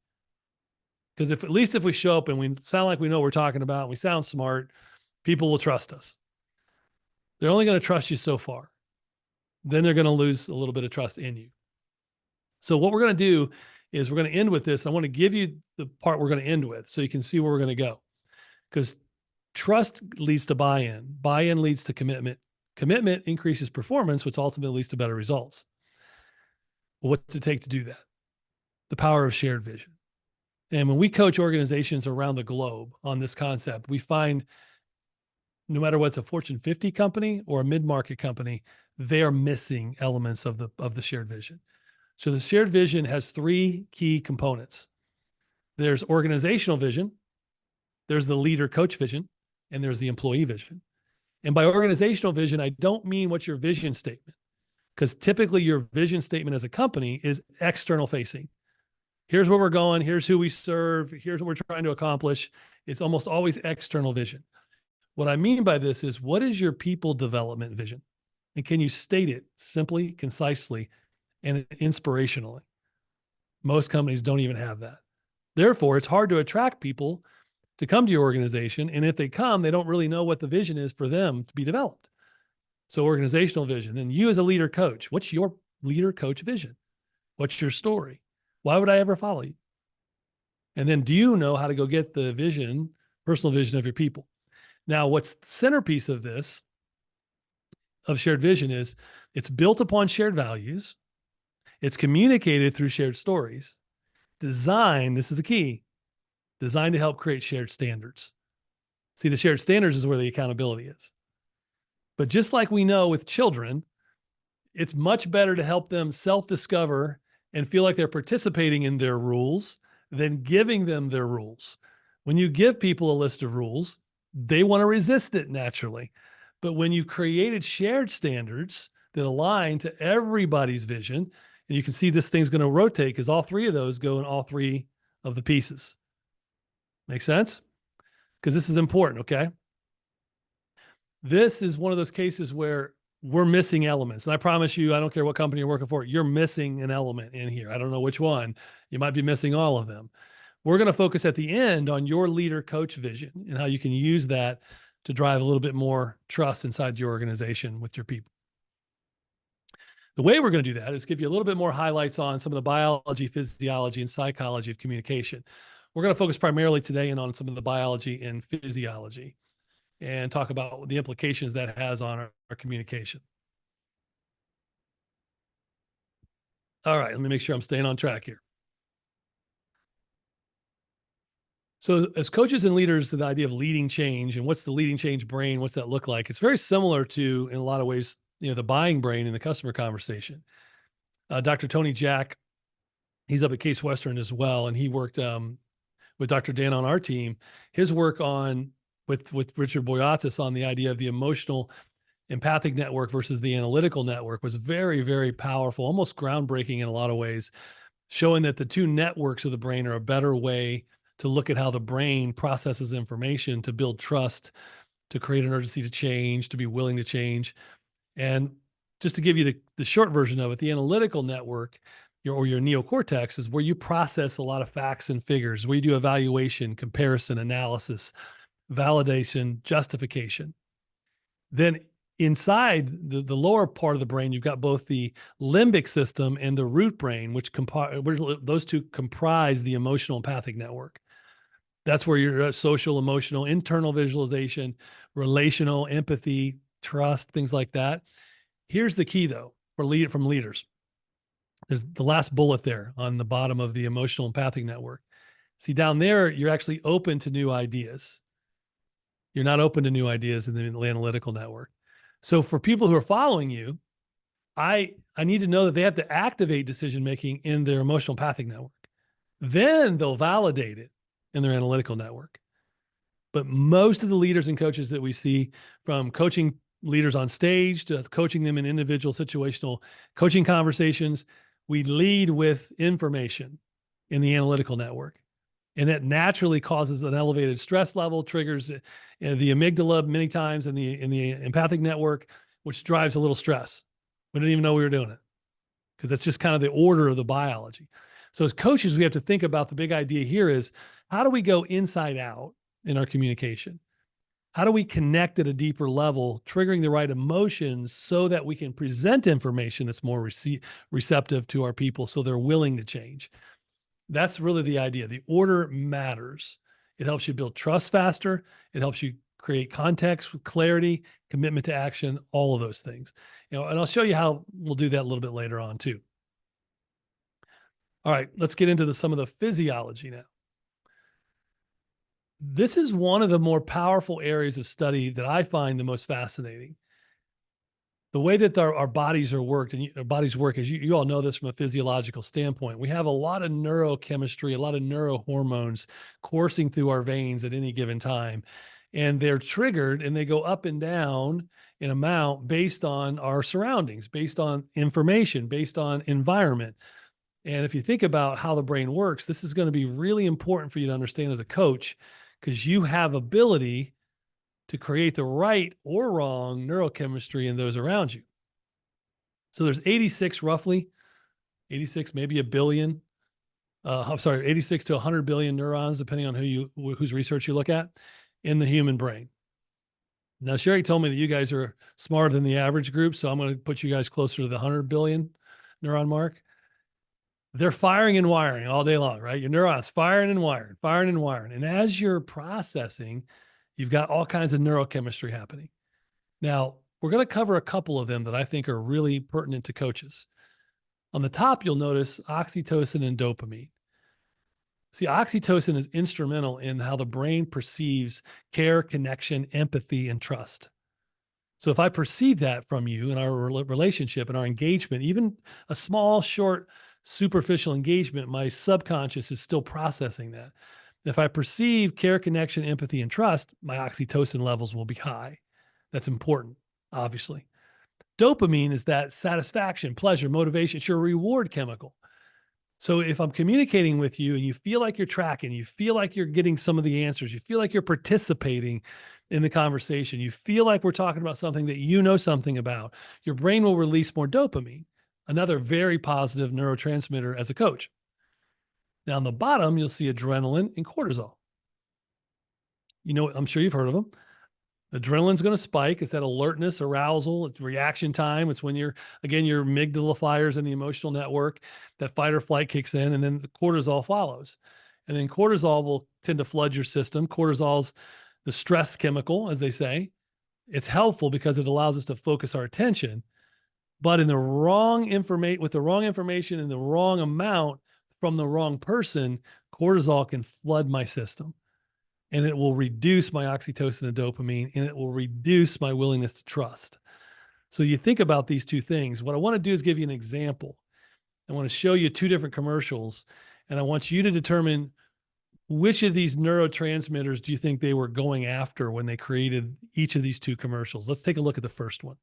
Because at least if we show up and we sound like we know what we're talking about, and we sound smart, people will trust us. They're only going to trust you so far. Then they're going to lose a little bit of trust in you. So what we're going to do is we're going to end with this. I want to give you the part we're going to end with so you can see where we're going to go. Because trust leads to buy-in. Buy-in leads to commitment. Commitment increases performance, which ultimately leads to better results. Well, what's it take to do that? The power of shared vision. And when we coach organizations around the globe on this concept, we find no matter what's a Fortune 50 company or a mid-market company, they are missing elements of the shared vision. So the shared vision has three key components. There's organizational vision, there's the leader coach vision, and there's the employee vision. And by organizational vision, I don't mean what's your vision statement, because typically your vision statement as a company is external facing. Here's where we're going. Here's who we serve. Here's what we're trying to accomplish. It's almost always external vision. What I mean by this is, what is your people development vision? And can you state it simply, concisely, and inspirationally? Most companies don't even have that. Therefore, it's hard to attract people to come to your organization. And if they come, they don't really know what the vision is for them to be developed. So organizational vision. Then you as a leader coach, what's your leader coach vision? What's your story? Why would I ever follow you? And then do you know how to go get the vision, personal vision of your people? Now, what's the centerpiece of this, of shared vision, is it's built upon shared values. It's communicated through shared stories. Designed, this is the key, designed to help create shared standards. See, the shared standards is where the accountability is. But just like we know with children, it's much better to help them self-discover and feel like they're participating in their rules than giving them their rules. When you give people a list of rules, they want to resist it naturally. But when you created shared standards that align to everybody's vision, and you can see this thing's going to rotate because all three of those go in all three of the pieces. Make sense? Because this is important, okay? This is one of those cases where we're missing elements. And I promise you, I don't care what company you're working for, you're missing an element in here. I don't know which one. You might be missing all of them. We're going to focus at the end on your leader coach vision and how you can use that to drive a little bit more trust inside your organization with your people. The way we're going to do that is give you a little bit more highlights on some of the biology, physiology, and psychology of communication. We're going to focus primarily today in on some of the biology and physiology and talk about the implications that has on our communication. All right, let me make sure I'm staying on track here. So as coaches and leaders, the idea of leading change and what's the leading change brain, what's that look like? It's very similar to, in a lot of ways, the buying brain in the customer conversation. Dr. Tony Jack, he's up at Case Western as well, and he worked with Dr. Dan on our team. His work on with Richard Boyatzis on the idea of the emotional empathic network versus the analytical network was very, very powerful, almost groundbreaking in a lot of ways, showing that the two networks of the brain are a better way to look at how the brain processes information to build trust, to create an urgency to change, to be willing to change. And just to give you the short version of it, the analytical network, your neocortex, is where you process a lot of facts and figures, where you do evaluation, comparison, analysis, validation, justification. Then inside the lower part of the brain, you've got both the limbic system and the root brain, which those two comprise the emotional empathic network. That's where your social, emotional, internal visualization, relational, empathy, trust, things like that. Here's the key, though, from leaders. There's the last bullet there on the bottom of the emotional empathic network. See, down there, you're actually open to new ideas. You're not open to new ideas in the analytical network. So for people who are following you, I need to know that they have to activate decision making in their emotional empathic network. Then they'll validate it in their analytical network. But most of the leaders and coaches that we see, from coaching leaders on stage to coaching them in individual situational coaching conversations, we lead with information in the analytical network. And that naturally causes an elevated stress level, triggers the amygdala many times in the empathic network, which drives a little stress. We didn't even know we were doing it, because that's just kind of the order of the biology. So as coaches, we have to think about the big idea here is, how do we go inside out in our communication? How do we connect at a deeper level, triggering the right emotions so that we can present information that's more receptive to our people so they're willing to change? That's really the idea. The order matters. It helps you build trust faster. It helps you create context with clarity, commitment to action, all of those things. And I'll show you how we'll do that a little bit later on too. All right, let's get into some of the physiology now. This is one of the more powerful areas of study that I find the most fascinating. The way that our bodies are worked, and our bodies work, as you all know this from a physiological standpoint, we have a lot of neurochemistry, a lot of neurohormones coursing through our veins at any given time. And they're triggered and they go up and down in amount based on our surroundings, based on information, based on environment. And if you think about how the brain works, this is going to be really important for you to understand as a coach, because you have ability to create the right or wrong neurochemistry in those around you. So there's 86, roughly 86, maybe a billion. I'm sorry, 86 to 100 billion neurons, depending on whose research you look at, in the human brain. Now, Sherry told me that you guys are smarter than the average group, so I'm going to put you guys closer to the 100 billion neuron mark. They're firing and wiring all day long, right? Your neurons firing and wiring, firing and wiring. And as you're processing, you've got all kinds of neurochemistry happening. Now, we're going to cover a couple of them that I think are really pertinent to coaches. On the top, you'll notice oxytocin and dopamine. See, oxytocin is instrumental in how the brain perceives care, connection, empathy, and trust. So if I perceive that from you in our relationship and our engagement, even a small, short, superficial engagement, my subconscious is still processing that. If I perceive care, connection, empathy, and trust, my oxytocin levels will be high. That's important, obviously. Dopamine is that satisfaction, pleasure, motivation. It's your reward chemical. So if I'm communicating with you and you feel like you're tracking, you feel like you're getting some of the answers, you feel like you're participating in the conversation, you feel like we're talking about something that you know something about, your brain will release more dopamine, another very positive neurotransmitter as a coach. Now on the bottom, you'll see adrenaline and cortisol. You know, I'm sure you've heard of them. Adrenaline's going to spike. It's that alertness, arousal, it's reaction time. It's when your amygdala fires in the emotional network, that fight or flight kicks in, and then the cortisol follows. And then cortisol will tend to flood your system. Cortisol's the stress chemical, as they say. It's helpful because it allows us to focus our attention. But with the wrong information in the wrong amount from the wrong person, cortisol can flood my system. And it will reduce my oxytocin and dopamine, and it will reduce my willingness to trust. So you think about these two things. What I want to do is give you an example. I want to show you two different commercials, and I want you to determine which of these neurotransmitters do you think they were going after when they created each of these two commercials. Let's take a look at the first one.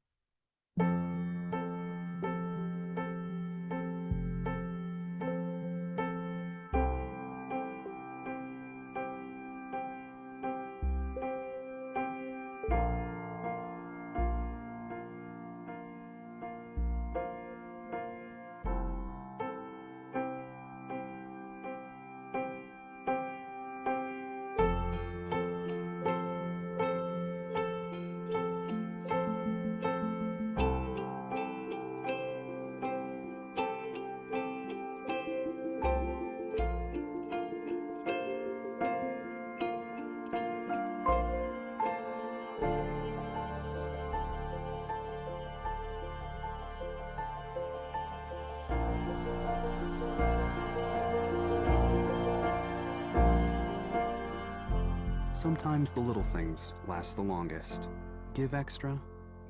Sometimes the little things last the longest. Give extra,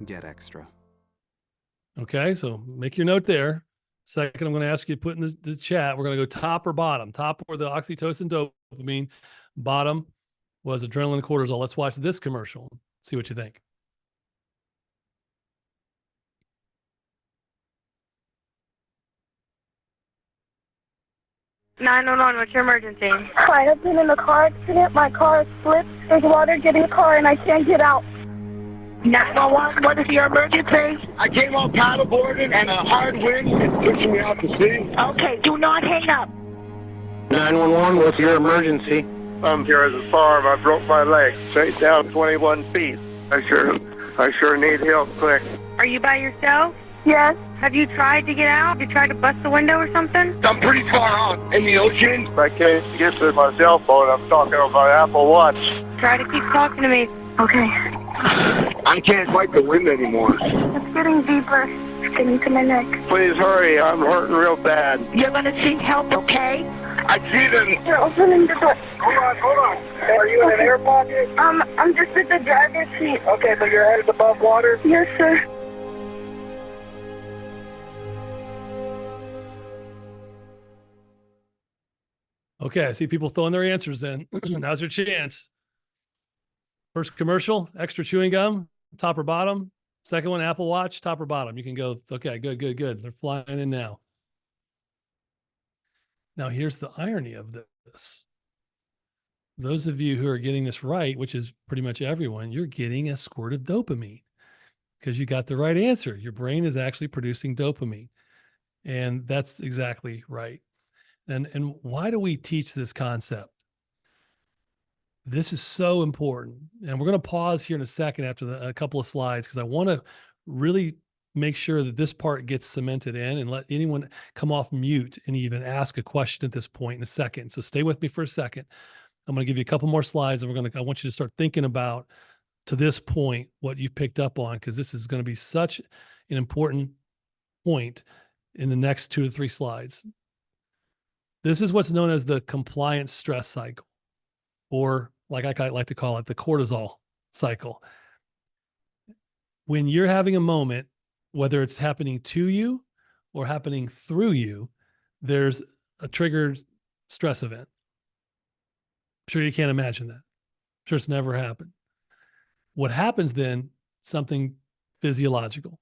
get extra. Okay, so make your note there. Second, I'm going to ask you to put in the chat. We're going to go top or bottom. Top were the oxytocin, dopamine. Bottom was adrenaline and cortisol. Let's watch this commercial. See what you think. 911, what's your emergency? Hi, I've been in a car accident. My car slipped. There's water getting in the car and I can't get out. 911, what is your emergency? I came out paddleboarding and a hard wind is pushing me out to sea. Okay, do not hang up. 911, what's your emergency? I'm here at the farm. I broke my leg straight down 21 feet. I sure need help quick. Are you by yourself? Yes. Have you tried to get out? Have you tried to bust the window or something? I'm pretty far out in the ocean. I can't get to my cell phone. I'm talking on my Apple Watch. Try to keep talking to me. Okay. I can't fight the wind anymore. It's getting deeper. It's getting to my neck. Please hurry. I'm hurting real bad. You're going to seek help, okay? I see them. They're opening the door. Hold on. Are you in an air pocket? I'm just at the driver's seat. Okay, so your head is above water? Yes, sir. Okay, I see people throwing their answers in. Now's your chance. First commercial, extra chewing gum, top or bottom. Second one, Apple Watch, top or bottom. You can go, okay, good. They're flying in now. Now, here's the irony of this. Those of you who are getting this right, which is pretty much everyone, you're getting a squirt of dopamine because you got the right answer. Your brain is actually producing dopamine. And that's exactly right. And why do we teach this concept? This is so important. And we're going to pause here in a second after a couple of slides because I want to really make sure that this part gets cemented in and let anyone come off mute and even ask a question at this point in a second. So stay with me for a second. I'm going to give you a couple more slides and I want you to start thinking about, to this point, what you picked up on, because this is going to be such an important point in the next 2 to 3 slides. This is what's known as the compliance stress cycle, or like I like to call it, the cortisol cycle. When you're having a moment, whether it's happening to you or happening through you, there's a triggered stress event. I'm sure you can't imagine that. I'm sure it's never happened. What happens then, something physiological,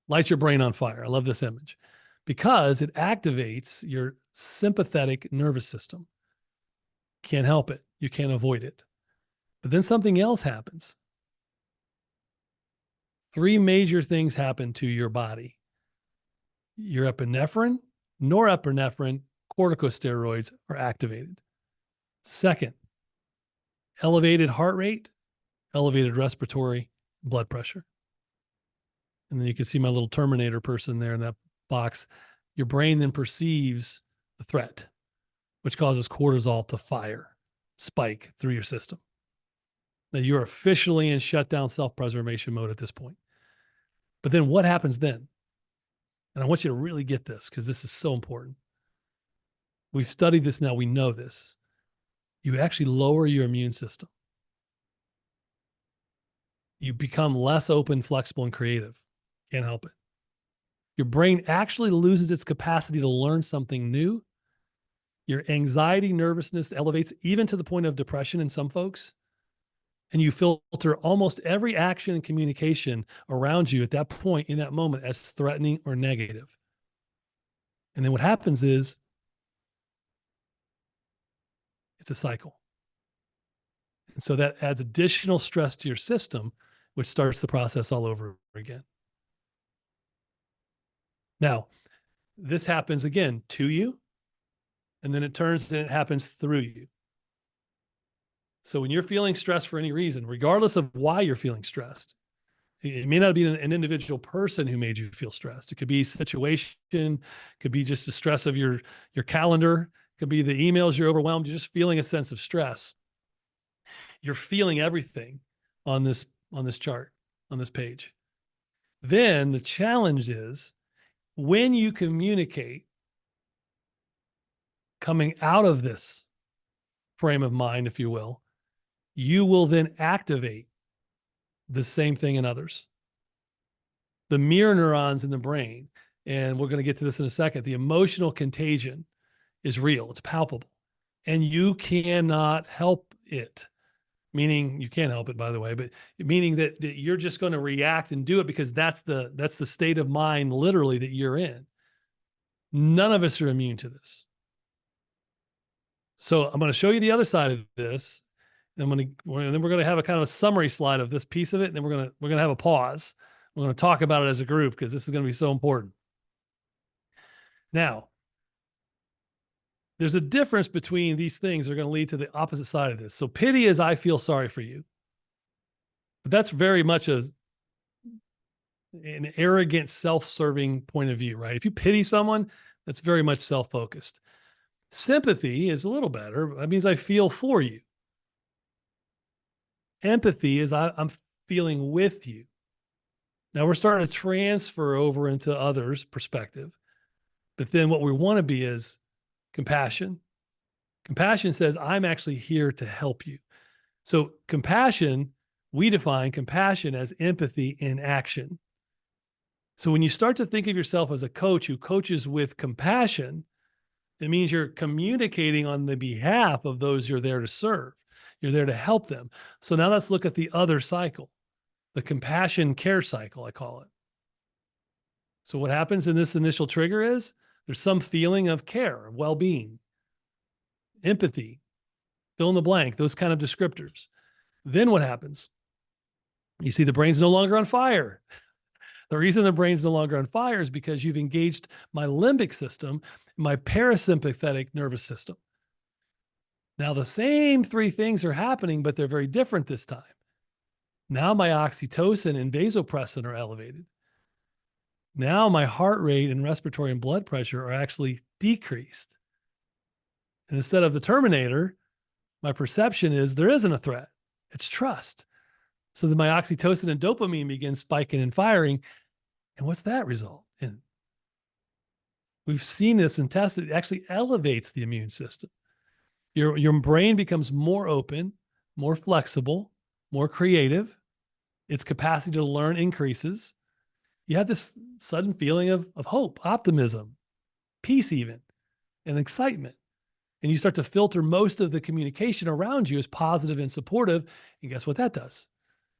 lights your brain on fire. I love this image because it activates your sympathetic nervous system. Can't help it. You can't avoid it. But then something else happens. 3 major things happen to your body. Your epinephrine, norepinephrine, corticosteroids are activated. Second, elevated heart rate, elevated respiratory blood pressure. And then you can see my little Terminator person there in that box. Your brain then perceives the threat, which causes cortisol to spike through your system. Now you're officially in shutdown self-preservation mode at this point. But then what happens then? And I want you to really get this because this is so important. We've studied this now. We know this. You actually lower your immune system. You become less open, flexible, and creative. Can't help it. Your brain actually loses its capacity to learn something new. Your anxiety, nervousness elevates even to the point of depression in some folks. And you filter almost every action and communication around you at that point, in that moment, as threatening or negative. And then what happens is it's a cycle. And so that adds additional stress to your system, which starts the process all over again. Now, this happens again to you, and then it turns and it happens through you. So when you're feeling stressed for any reason, regardless of why you're feeling stressed, it may not be an individual person who made you feel stressed. It could be situation, could be just the stress of your calendar, could be the emails you're overwhelmed, you're just feeling a sense of stress. You're feeling everything on this chart, on this page. Then the challenge is when you communicate coming out of this frame of mind, if you will, you will then activate the same thing in others. The mirror neurons in the brain, and we're going to get to this in a second, the emotional contagion is real. It's palpable. And you cannot help it. Meaning you can't help it, by the way, but meaning that you're just going to react and do it because that's the state of mind literally that you're in. None of us are immune to this. So I'm going to show you the other side of this. And then we're going to have a kind of a summary slide of this piece of it. And then we're going to have a pause. We're going to talk about it as a group because this is going to be so important. Now, there's a difference between these things that are going to lead to the opposite side of this. So pity is I feel sorry for you. But that's very much an arrogant, self-serving point of view, right? If you pity someone, that's very much self-focused. Sympathy is a little better. That means I feel for you. Empathy is I'm feeling with you. Now we're starting to transfer over into others' perspective. But then what we want to be is compassion. Compassion says, I'm actually here to help you. So compassion, we define compassion as empathy in action. So when you start to think of yourself as a coach who coaches with compassion, it means you're communicating on the behalf of those you're there to serve. You're there to help them. So now let's look at the other cycle, the compassion care cycle, I call it. So what happens in this initial trigger is there's some feeling of care, well-being, empathy, fill in the blank, those kind of descriptors. Then what happens? You see the brain's no longer on fire. The reason the brain's no longer on fire is because you've engaged my limbic system, my parasympathetic nervous system. Now the same three things are happening, but they're very different this time. Now my oxytocin and vasopressin are elevated. Now my heart rate and respiratory and blood pressure are actually decreased. And instead of the Terminator, my perception is there isn't a threat. It's trust. So then my oxytocin and dopamine begin spiking and firing. And what's that result in? We've seen this and tested. It actually elevates the immune system. Your brain becomes more open, more flexible, more creative. Its capacity to learn increases. You have this sudden feeling of hope, optimism, peace even, and excitement. And you start to filter most of the communication around you as positive and supportive. And guess what that does?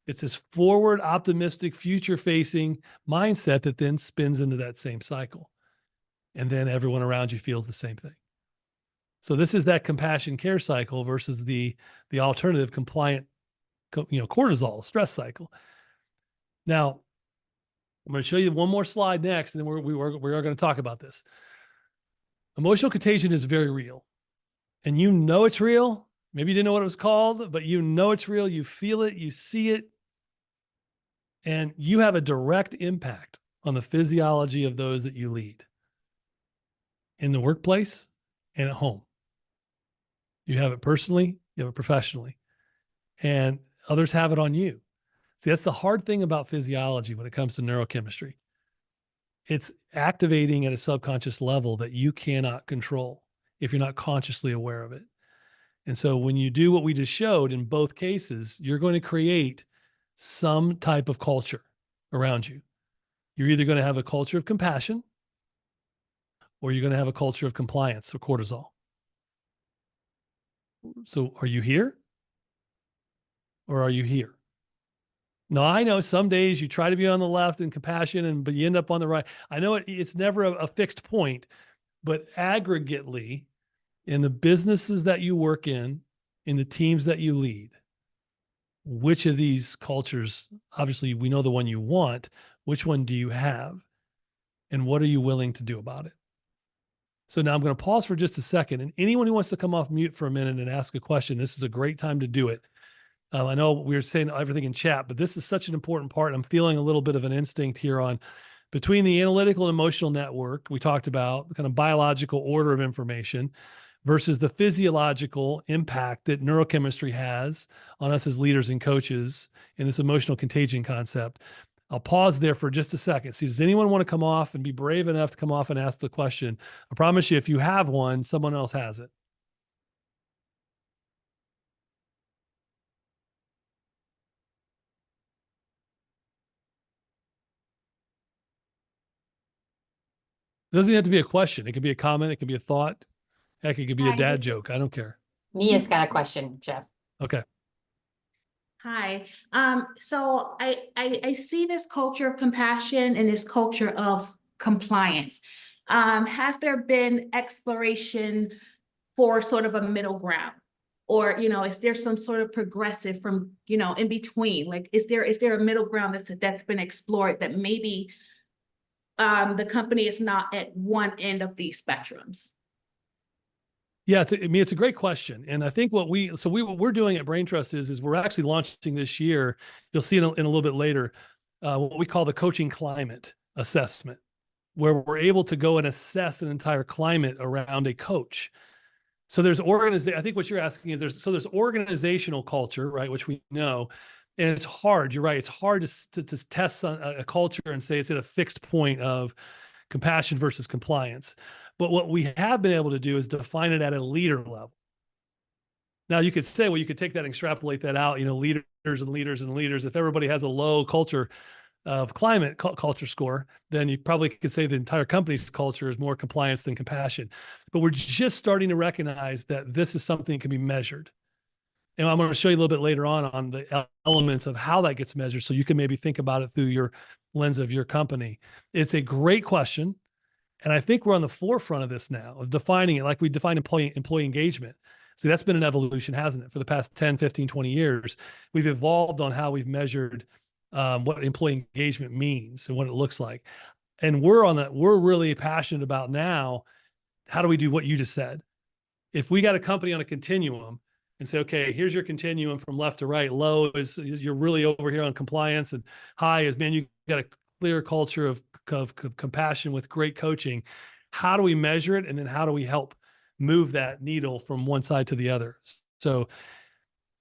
It's this forward, optimistic, future-facing mindset that then spins into that same cycle. And then everyone around you feels the same thing. So this is that compassion care cycle versus the alternative compliant, cortisol stress cycle. Now, I'm going to show you one more slide next, and then we are going to talk about this. Emotional contagion is very real. And you know it's real. Maybe you didn't know what it was called, but you know it's real. You feel it. You see it. And you have a direct impact on the physiology of those that you lead in the workplace and at home. You have it personally, you have it professionally, and others have it on you. See, that's the hard thing about physiology when it comes to neurochemistry. It's activating at a subconscious level that you cannot control if you're not consciously aware of it. And so when you do what we just showed in both cases, you're going to create some type of culture around you. You're either going to have a culture of compassion or you're going to have a culture of compliance or cortisol. So are you here or are you here? Now, I know some days you try to be on the left in compassion, but you end up on the right. I know it's never a fixed point, but aggregately, in the businesses that you work in the teams that you lead, which of these cultures, obviously we know the one you want, which one do you have? And what are you willing to do about it? So now I'm going to pause for just a second. And anyone who wants to come off mute for a minute and ask a question, this is a great time to do it. I know we were saying everything in chat, but this is such an important part. I'm feeling a little bit of an instinct here on between the analytical and emotional network we talked about, the kind of biological order of information versus the physiological impact that neurochemistry has on us as leaders and coaches in this emotional contagion concept. I'll pause there for just a second. See, does anyone want to come off and be brave enough to come off and ask the question? I promise you, if you have one, someone else has it. It doesn't have to be a question. It could be a comment. It could be a thought. Heck, it could be a Hi, dad this is- joke. I don't care. Mia's got a question, Jeff. Okay. Hi. So I see this culture of compassion and this culture of compliance. Has there been exploration for sort of a middle ground? Or, is there some sort of progressive from, in between? Like, is there a middle ground that's been explored that maybe the company is not at one end of these spectrums? Yeah, it's a great question. And I think what we're doing at Brain Trust is we're actually launching this year. You'll see in a little bit later, what we call the coaching climate assessment, where we're able to go and assess an entire climate around a coach. So there's I think what you're asking is there's organizational culture, right? Which we know, and it's hard. You're right. It's hard to test a culture and say it's at a fixed point of compassion versus compliance. But what we have been able to do is define it at a leader level. Now you could say, well, you could take that and extrapolate that out, leaders and leaders and leaders. If everybody has a low culture of culture score, then you probably could say the entire company's culture is more compliance than compassion. But we're just starting to recognize that this is something that can be measured. And I'm going to show you a little bit later on the elements of how that gets measured, so you can maybe think about it through your lens of your company. It's a great question. And I think we're on the forefront of this now, of defining it like we define employee engagement. See, that's been an evolution, hasn't it? For the past 10, 15, 20 years, we've evolved on how we've measured what employee engagement means and what it looks like. And we're really passionate about now, how do we do what you just said? If we got a company on a continuum and say, okay, here's your continuum from left to right, low is you're really over here on compliance, and high is, man, you got a clear culture of compassion with great coaching. How do we measure it? And then how do we help move that needle from one side to the other? So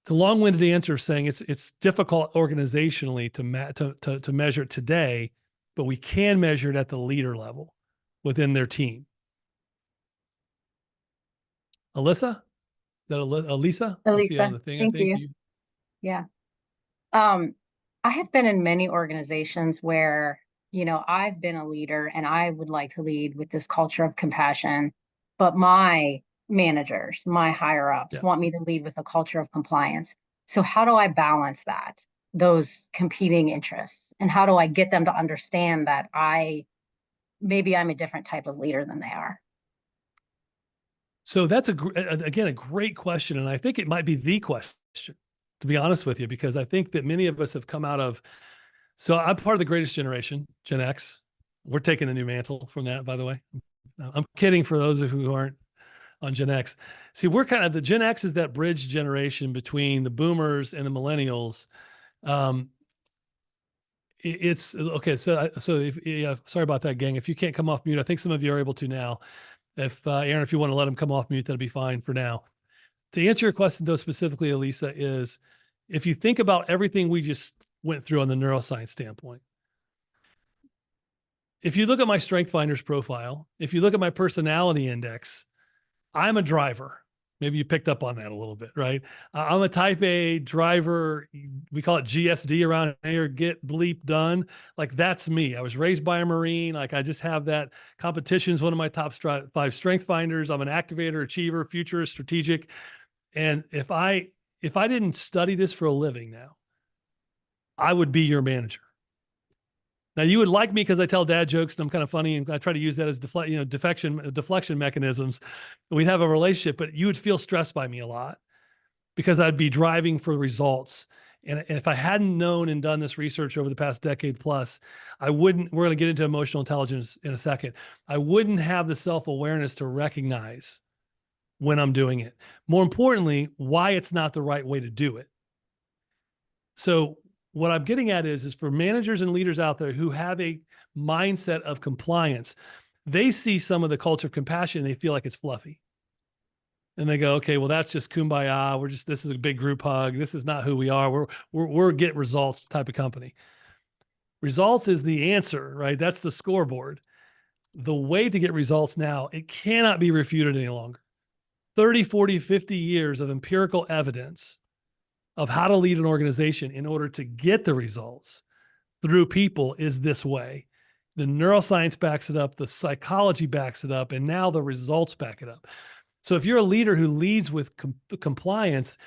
it's a long-winded answer saying it's difficult organizationally to measure it today, but we can measure it at the leader level within their team. Alyssa? Is that Elisa? I see on the thing, Thank you. Yeah. I have been in many organizations where, I've been a leader and I would like to lead with this culture of compassion, but my managers, my higher ups want me to lead with a culture of compliance. So how do I balance those competing interests? And how do I get them to understand that maybe I'm a different type of leader than they are? So that's again, a great question. And I think it might be the question, to be honest with you, because I think that many of us have come out of, so I'm part of the greatest generation, Gen X. We're taking the new mantle from that, by the way. I'm kidding for those of you who aren't on Gen X. See, we're kind of, the Gen X is that bridge generation between the boomers and the millennials. It's okay. So sorry about that, gang. If you can't come off mute, I think some of you are able to now. If Aaron, if you want to let him come off mute, that'll be fine for now. To answer your question though, specifically, Elisa, is if you think about everything we just went through on the neuroscience standpoint, if you look at my Strength Finders profile, if you look at my personality index, I'm a driver. Maybe you picked up on that a little bit, right? I'm a type A driver. We call it GSD around here, get bleep done. Like that's me. I was raised by a Marine. Like I just have that. Competition is one of my top 5 Strength Finders. I'm an activator, achiever, futurist, strategic. And if I didn't study this for a living now, I would be your manager. Now you would like me because I tell dad jokes and I'm kind of funny and I try to use that as deflection mechanisms. We'd have a relationship, but you would feel stressed by me a lot because I'd be driving for results. And if I hadn't known and done this research over the past decade plus, we're going to get into emotional intelligence in a second. I wouldn't have the self-awareness to recognize when I'm doing it. More importantly, why it's not the right way to do it. So what I'm getting at is for managers and leaders out there who have a mindset of compliance, they see some of the culture of compassion and they feel like it's fluffy. And they go, okay, well, that's just kumbaya. This is a big group hug. This is not who we are. We're get results type of company. Results is the answer, right? That's the scoreboard. The way to get results now, it cannot be refuted any longer. 30, 40, 50 years of empirical evidence of how to lead an organization in order to get the results through people is this way. The neuroscience backs it up, the psychology backs it up, and now the results back it up. So if you're a leader who leads with compliance,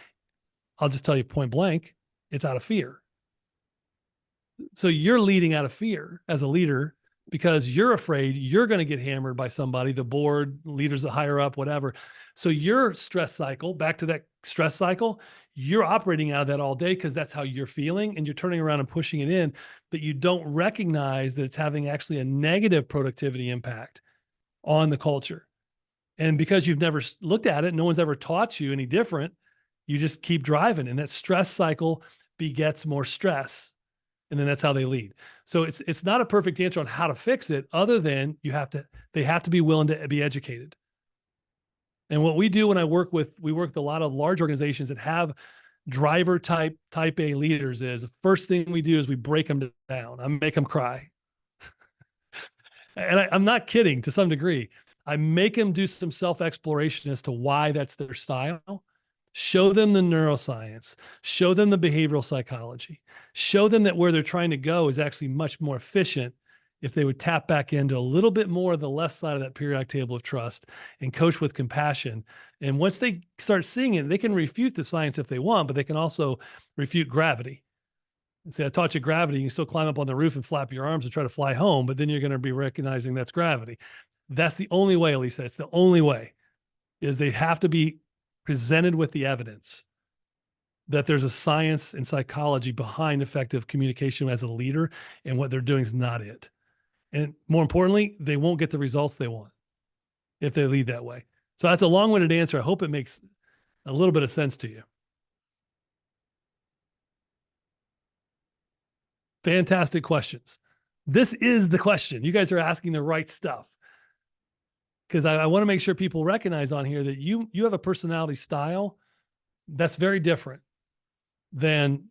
I'll just tell you point blank, it's out of fear. So you're leading out of fear as a leader because you're afraid you're going to get hammered by somebody, the board, leaders that higher up, whatever. So your stress cycle, back to that stress cycle, you're operating out of that all day because that's how you're feeling, and you're turning around and pushing it in, but you don't recognize that it's having actually a negative productivity impact on the culture. And because you've never looked at it, no one's ever taught you any different, you just keep driving, and that stress cycle begets more stress. And then that's how they lead. So it's not a perfect answer on how to fix it, other than they have to be willing to be educated. And what we do when we work with a lot of large organizations that have driver type A leaders, is the first thing we do is we break them down. I make them cry. And I'm not kidding to some degree. I make them do some self-exploration as to why that's their style. Show them the neuroscience, show them the behavioral psychology, show them that where they're trying to go is actually much more efficient if they would tap back into a little bit more of the left side of that periodic table of trust and coach with compassion. And once they start seeing it, they can refute the science if they want, but they can also refute gravity. And say, I taught you gravity. You can still climb up on the roof and flap your arms and try to fly home, but then you're going to be recognizing that's gravity. That's the only way, Elisa. It's the only way, is they have to be presented with the evidence that there's a science and psychology behind effective communication as a leader, and what they're doing is not it. And more importantly, they won't get the results they want if they lead that way. So that's a long-winded answer. I hope it makes a little bit of sense to you. Fantastic questions. This is the question. You guys are asking the right stuff, because I want to make sure people recognize on here that you have a personality style that's very different than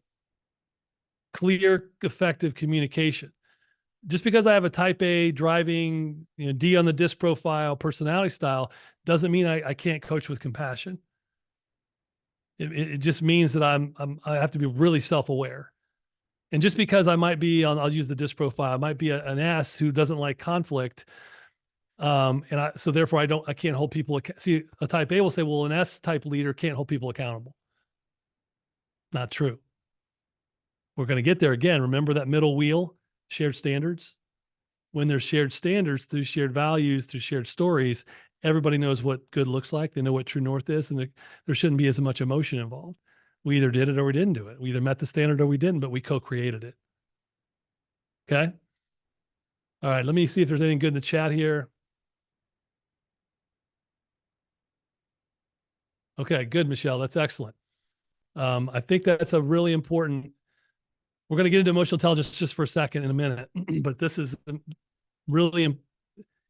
clear, effective communication. Just because I have a type A driving, D on the disc profile personality style doesn't mean I can't coach with compassion. It just means that I have to be really self-aware. And just because I might be I'll use the disc profile, I might be an S who doesn't like conflict. So therefore I can't hold people. See, a type A will say, well, an S type leader can't hold people accountable. Not true. We're going to get there again. Remember that middle wheel, shared standards. When there's shared standards through shared values, through shared stories, everybody knows what good looks like. They know what true north is, and there shouldn't be as much emotion involved. We either did it or we didn't do it. We either met the standard or we didn't, but we co-created it. Okay. All right. Let me see if there's anything good in the chat here. Okay, good, Michelle. That's excellent. I think that's a really important. We're going to get into emotional intelligence just for a second in a minute, but this is really, if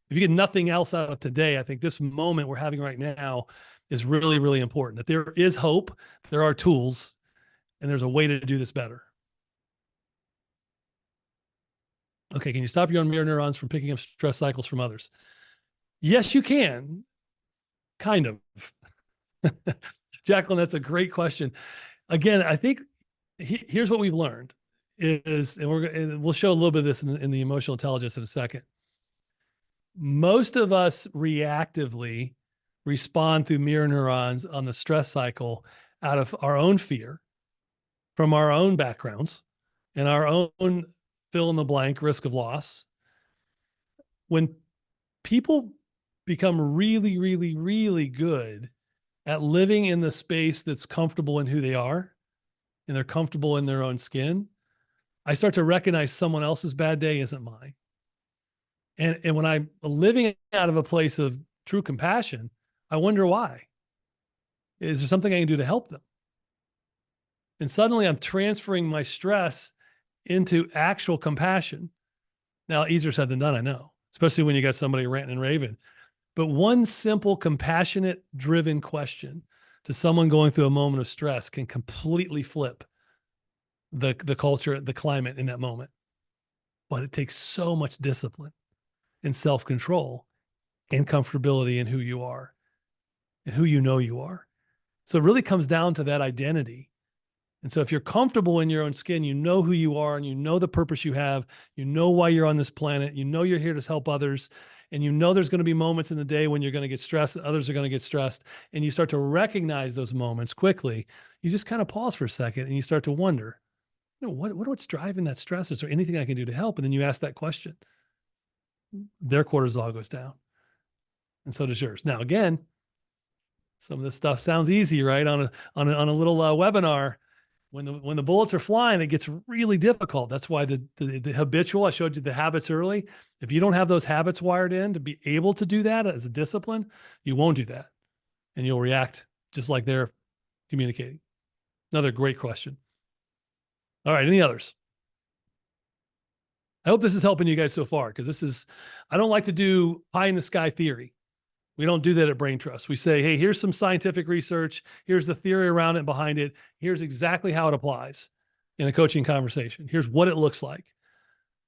you get nothing else out of today, I think this moment we're having right now is really, really important. That there is hope, there are tools, and there's a way to do this better. Okay, can you stop your own mirror neurons from picking up stress cycles from others? Yes, you can. Kind of. Jacqueline, that's a great question. Again, I think here's what we've learned is, and we'll show a little bit of this in the emotional intelligence in a second. Most of us reactively respond through mirror neurons on the stress cycle out of our own fear, from our own backgrounds, and our own fill in the blank risk of loss. When people become really, really, really good at living in the space that's comfortable in who they are, and they're comfortable in their own skin, I start to recognize someone else's bad day isn't mine. And when I'm living out of a place of true compassion, I wonder why. Is there something I can do to help them? And suddenly I'm transferring my stress into actual compassion. Now, easier said than done, I know, especially when you got somebody ranting and raving. But one simple, compassionate, driven question to someone going through a moment of stress can completely flip the culture, the climate in that moment. But it takes so much discipline and self-control and comfortability in who you are and who you know you are. So it really comes down to that identity And so if you're comfortable in your own skin, you know who you are and you know the purpose you have, you know why you're on this planet, you know you're here to help others, and you know there's going to be moments in the day when you're going to get stressed, others are going to get stressed, and you start to recognize those moments quickly, you just kind of pause for a second and you start to wonder, what's driving that stress? Is there anything I can do to help? And then you ask that question. Their cortisol goes down. And so does yours. Now, again, some of this stuff sounds easy, right? On a little webinar. When the bullets are flying, it gets really difficult. That's why the habitual, I showed you the habits early. If you don't have those habits wired in to be able to do that as a discipline, you won't do that. And you'll react just like they're communicating. Another great question. All right, any others? I hope this is helping you guys so far, because I don't like to do pie in the sky theory. We don't do that at Brain Trust. We say, hey, here's some scientific research. Here's the theory around it and behind it. Here's exactly how it applies in a coaching conversation. Here's what it looks like.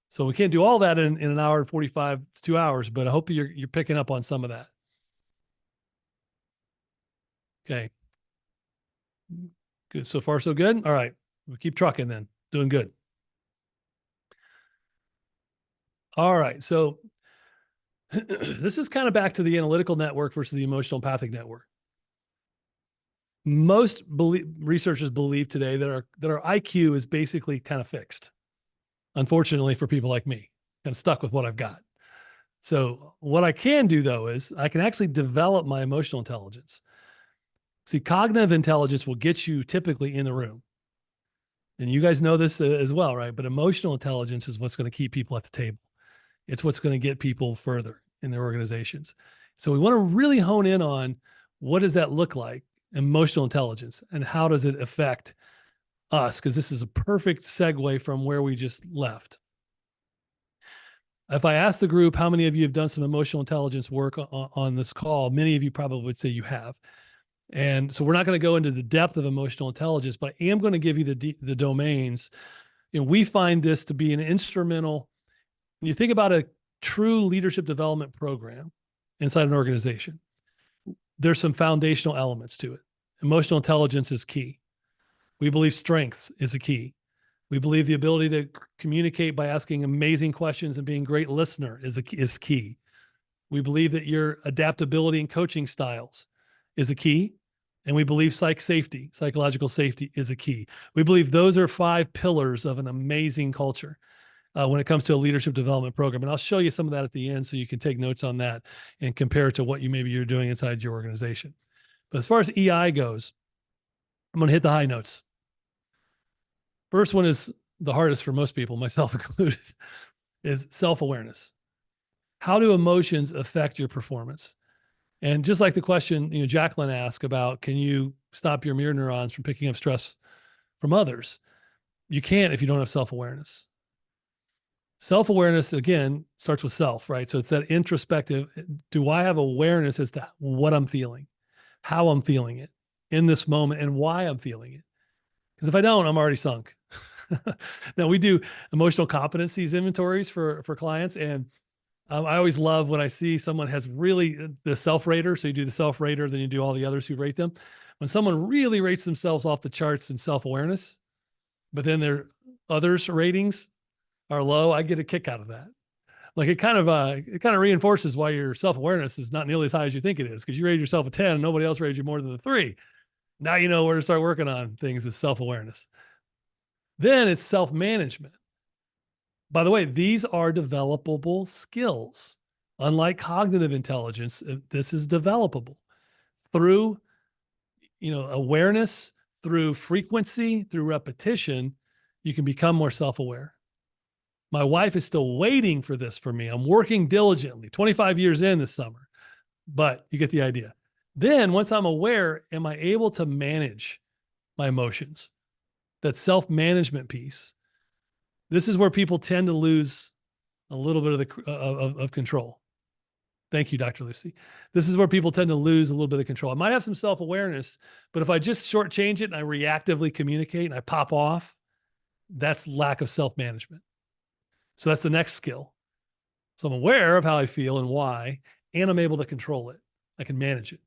So we can't do all that in an hour and 45 to 2 hours, but I hope you're picking up on some of that. Okay. Good. So far, so good. All right. We'll keep trucking then. Doing good. All right. So this is kind of back to the analytical network versus the emotional empathic network. Most researchers believe today that our IQ is basically kind of fixed. Unfortunately for people like me, kind of stuck with what I've got. So what I can do though is I can actually develop my emotional intelligence. See, cognitive intelligence will get you typically in the room. And you guys know this as well, right? But emotional intelligence is what's going to keep people at the table. It's what's going to get people further in their organizations. So we want to really hone in on what does that look like, emotional intelligence, and how does it affect us? Because this is a perfect segue from where we just left. If I ask the group, how many of you have done some emotional intelligence work on this call? Many of you probably would say you have. And so we're not going to go into the depth of emotional intelligence, but I am going to give you the domains. We find this to be an instrumental. When you think about a true leadership development program inside an organization, there's some foundational elements to it. Emotional intelligence is key. We believe strengths is a key. We believe the ability to communicate by asking amazing questions and being a great listener is key. We believe that your adaptability and coaching styles is a key. And we believe psychological safety is a key. We believe those are 5 pillars of an amazing culture when it comes to a leadership development program. And I'll show you some of that at the end so you can take notes on that and compare it to what you're doing inside your organization. But as far as EI goes, I'm going to hit the high notes. First one is the hardest for most people, myself included, is self-awareness. How do emotions affect your performance? And just like the question, Jacqueline asked about, can you stop your mirror neurons from picking up stress from others? You can't if you don't have self-awareness. Self-awareness, again, starts with self, right? So it's that introspective. Do I have awareness as to what I'm feeling, how I'm feeling it in this moment, and why I'm feeling it? Because if I don't, I'm already sunk. Now, we do emotional competencies inventories for clients. And I always love when I see someone has really the self-rater. So you do the self-rater, then you do all the others who rate them. When someone really rates themselves off the charts in self-awareness, but then their others ratings are low, I get a kick out of that. Like it kind of reinforces why your self-awareness is not nearly as high as you think it is, because you rated yourself a 10 and nobody else rated you more than a 3. Now you know where to start working on things is self-awareness. Then it's self-management. By the way, these are developable skills. Unlike cognitive intelligence, this is developable through, awareness, through frequency, through repetition. You can become more self-aware. My wife is still waiting for this for me. I'm working diligently, 25 years in this summer, but you get the idea. Then once I'm aware, am I able to manage my emotions? That self-management piece. This is where people tend to lose a little bit of control. Thank you, Dr. Lucy. This is where people tend to lose a little bit of control. I might have some self-awareness, but if I just shortchange it and I reactively communicate and I pop off, that's lack of self-management. So that's the next skill. So I'm aware of how I feel and why, and I'm able to control it. I can manage it.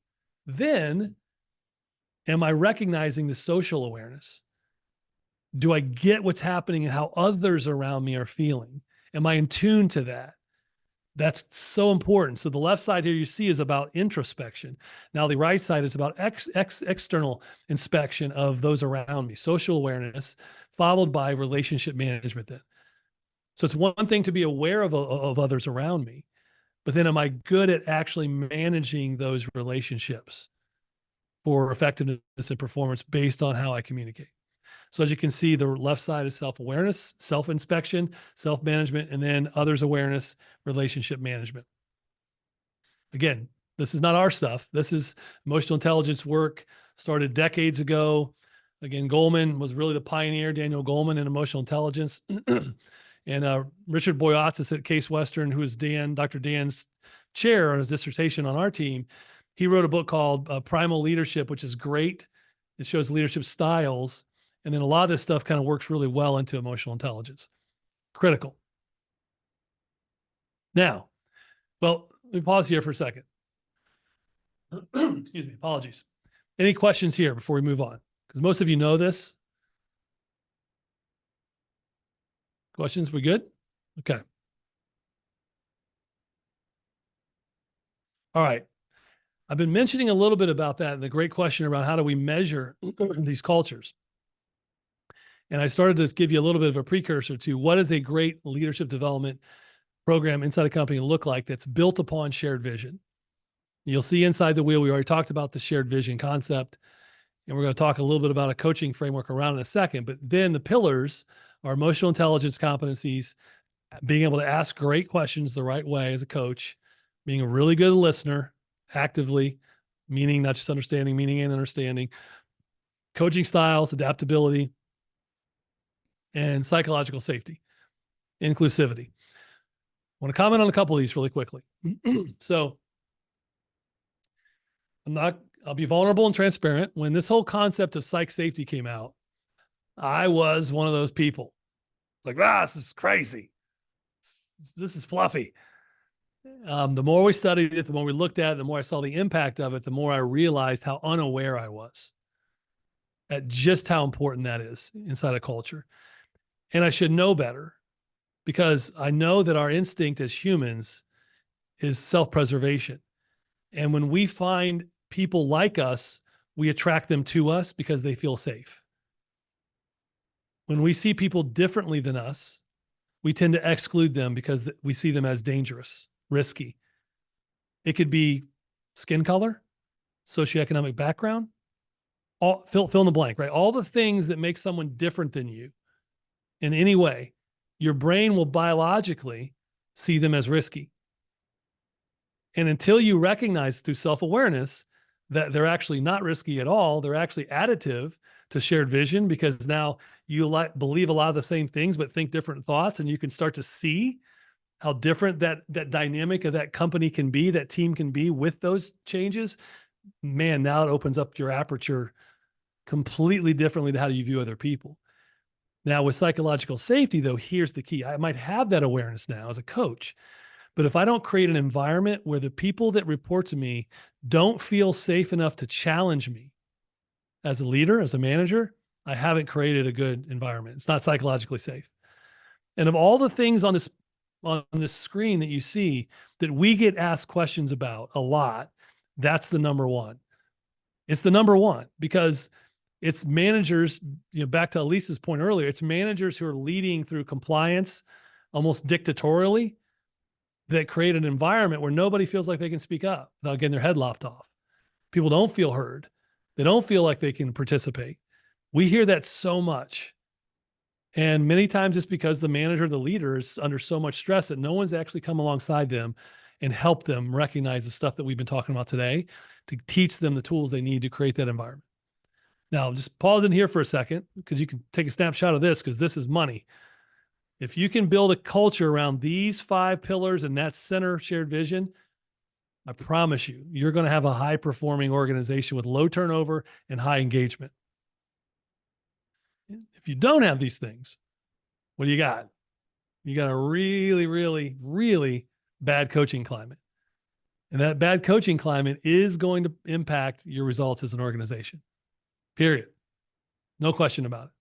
Then, am I recognizing the social awareness? Do I get what's happening and how others around me are feeling? Am I in tune to that? That's so important. So the left side here you see is about introspection. Now the right side is about external inspection of those around me, social awareness, followed by relationship management then. So it's one thing to be aware of others around me, but then am I good at actually managing those relationships for effectiveness and performance based on how I communicate? So as you can see, the left side is self-awareness, self-inspection, self-management, and then others awareness, relationship management. Again, this is not our stuff. This is emotional intelligence work started decades ago. Again, Goleman was really the pioneer, Daniel Goleman, in emotional intelligence. And Richard Boyatzis at Case Western, who is Dr. Dan's chair on his dissertation on our team, he wrote a book called Primal Leadership, which is great. It shows leadership styles. And then a lot of this stuff kind of works really well into emotional intelligence. Critical. Now, well, let me pause here for a second. Excuse me, apologies. Any questions here before we move on? Because most of you know this. Questions, we good? Okay. All right. I've been mentioning a little bit about that and the great question around how do we measure these cultures. And I started to give you a little bit of a precursor to what does a great leadership development program inside a company look like that's built upon shared vision. You'll see inside the wheel, we already talked about the shared vision concept, and we're going to talk a little bit about a coaching framework around in a second. But then the pillars are emotional intelligence competencies, being able to ask great questions the right way as a coach, being a really good listener actively, meaning not just understanding, meaning and understanding, coaching styles, adaptability, and psychological safety, inclusivity. I want to comment on a couple of these really quickly. So I'll be vulnerable and transparent. When this whole concept of psych safety came out, I was one of those people. Like, this is crazy. This is fluffy. The more we studied it, the more we looked at it, the more I saw the impact of it, the more I realized how unaware I was at just how important that is inside a culture. And I should know better because I know that our instinct as humans is self-preservation. And when we find people like us, we attract them to us because they feel safe. When we see people differently than us, we tend to exclude them because we see them as dangerous, risky. It could be skin color, socioeconomic background, fill in the blank, right? All the things that make someone different than you in any way, your brain will biologically see them as risky. And until you recognize through self-awareness that they're actually not risky at all, they're actually additive to shared vision because now you believe a lot of the same things, but think different thoughts, and you can start to see how different that dynamic of that company can be, that team can be with those changes. Man, now it opens up your aperture completely differently to how you view other people. Now with psychological safety though, here's the key. I might have that awareness now as a coach, but if I don't create an environment where the people that report to me don't feel safe enough to challenge me as a leader, as a manager, I haven't created a good environment. It's not psychologically safe. And of all the things on this screen that you see that we get asked questions about a lot, that's the number one. It's the number one because it's managers, back to Elisa's point earlier, it's managers who are leading through compliance, almost dictatorially, that create an environment where nobody feels like they can speak up without getting their head lopped off. People don't feel heard. They don't feel like they can participate. We hear that so much. And many times it's because the manager, the leader is under so much stress that no one's actually come alongside them and help them recognize the stuff that we've been talking about today to teach them the tools they need to create that environment. Now, just pause in here for a second because you can take a snapshot of this because this is money. If you can build a culture around these 5 pillars and that center shared vision, I promise you, you're going to have a high-performing organization with low turnover and high engagement. If you don't have these things, what do you got? You got a really, really, really bad coaching climate. And that bad coaching climate is going to impact your results as an organization. Period. No question about it.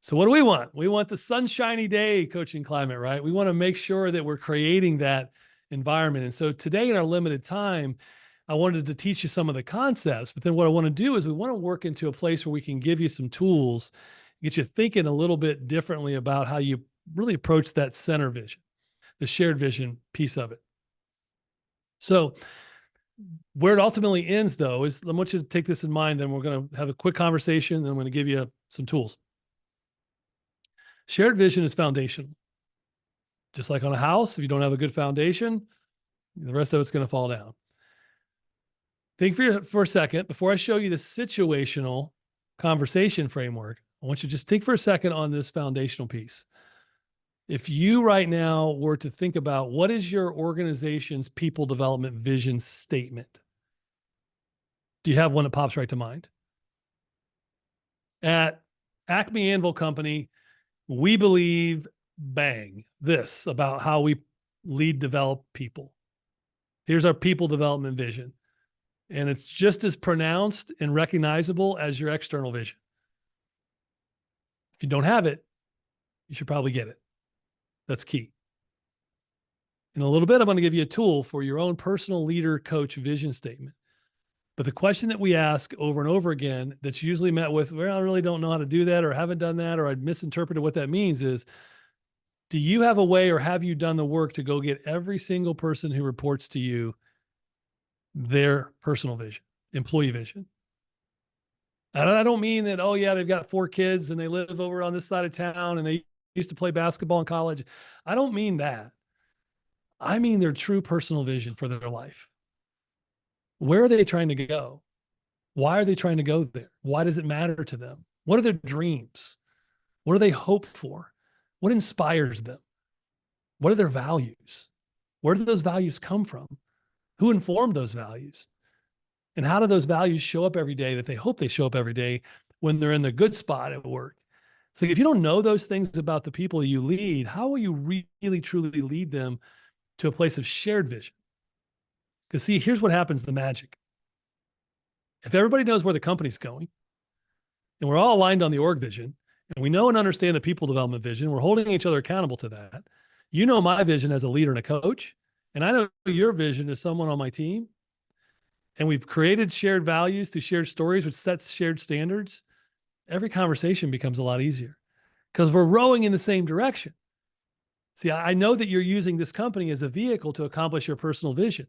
So what do we want? We want the sunshiny day coaching climate, right? We want to make sure that we're creating that environment. And so today in our limited time, I wanted to teach you some of the concepts, but then what I want to do is we want to work into a place where we can give you some tools, get you thinking a little bit differently about how you really approach that center vision, the shared vision piece of it. So where it ultimately ends, though, is I want you to take this in mind. Then we're going to have a quick conversation, and I'm going to give you some tools. Shared vision is foundational. Just like on a house, if you don't have a good foundation, the rest of it's going to fall down. Think for a second, before I show you the situational conversation framework, I want you to just think for a second on this foundational piece. If you right now were to think about what is your organization's people development vision statement, do you have one that pops right to mind? At Acme Anvil Company, we believe bang this about how we lead, develop people. Here's our people development vision. And it's just as pronounced and recognizable as your external vision. If you don't have it, you should probably get it. That's key. In a little bit, I'm going to give you a tool for your own personal leader coach vision statement. But the question that we ask over and over again that's usually met with, well, I really don't know how to do that, or haven't done that, or I'd misinterpreted what that means is, do you have a way, or have you done the work to go get every single person who reports to you their personal vision, employee vision? And I don't mean that, oh yeah, they've got 4 kids and they live over on this side of town and they used to play basketball in college. I don't mean that. I mean their true personal vision for their life. Where are they trying to go? Why are they trying to go there? Why does it matter to them? What are their dreams? What do they hope for? What inspires them? What are their values? Where do those values come from? Who informed those values? And how do those values show up every day that they hope they show up every day when they're in the good spot at work? So if you don't know those things about the people you lead, how will you really, truly lead them to a place of shared vision? Because see, here's what happens, the magic. If everybody knows where the company's going, and we're all aligned on the org vision, and we know and understand the people development vision, we're holding each other accountable to that. You know my vision as a leader and a coach, and I know your vision as someone on my team. And we've created shared values through shared stories, which sets shared standards. Every conversation becomes a lot easier because we're rowing in the same direction. See, I know that you're using this company as a vehicle to accomplish your personal vision.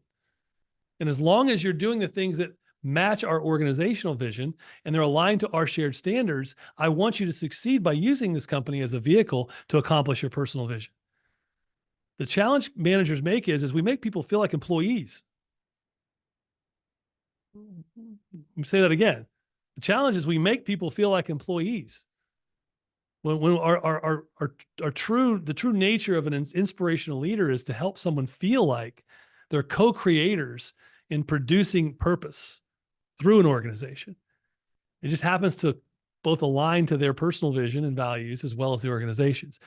And as long as you're doing the things that match our organizational vision and they're aligned to our shared standards, I want you to succeed by using this company as a vehicle to accomplish your personal vision. The challenge managers make is we make people feel like employees. Let me say that again. The challenge is we make people feel like employees. When the true nature of an inspirational leader is to help someone feel like they're co-creators in producing purpose through an organization. It just happens to both align to their personal vision and values as well as the organization's.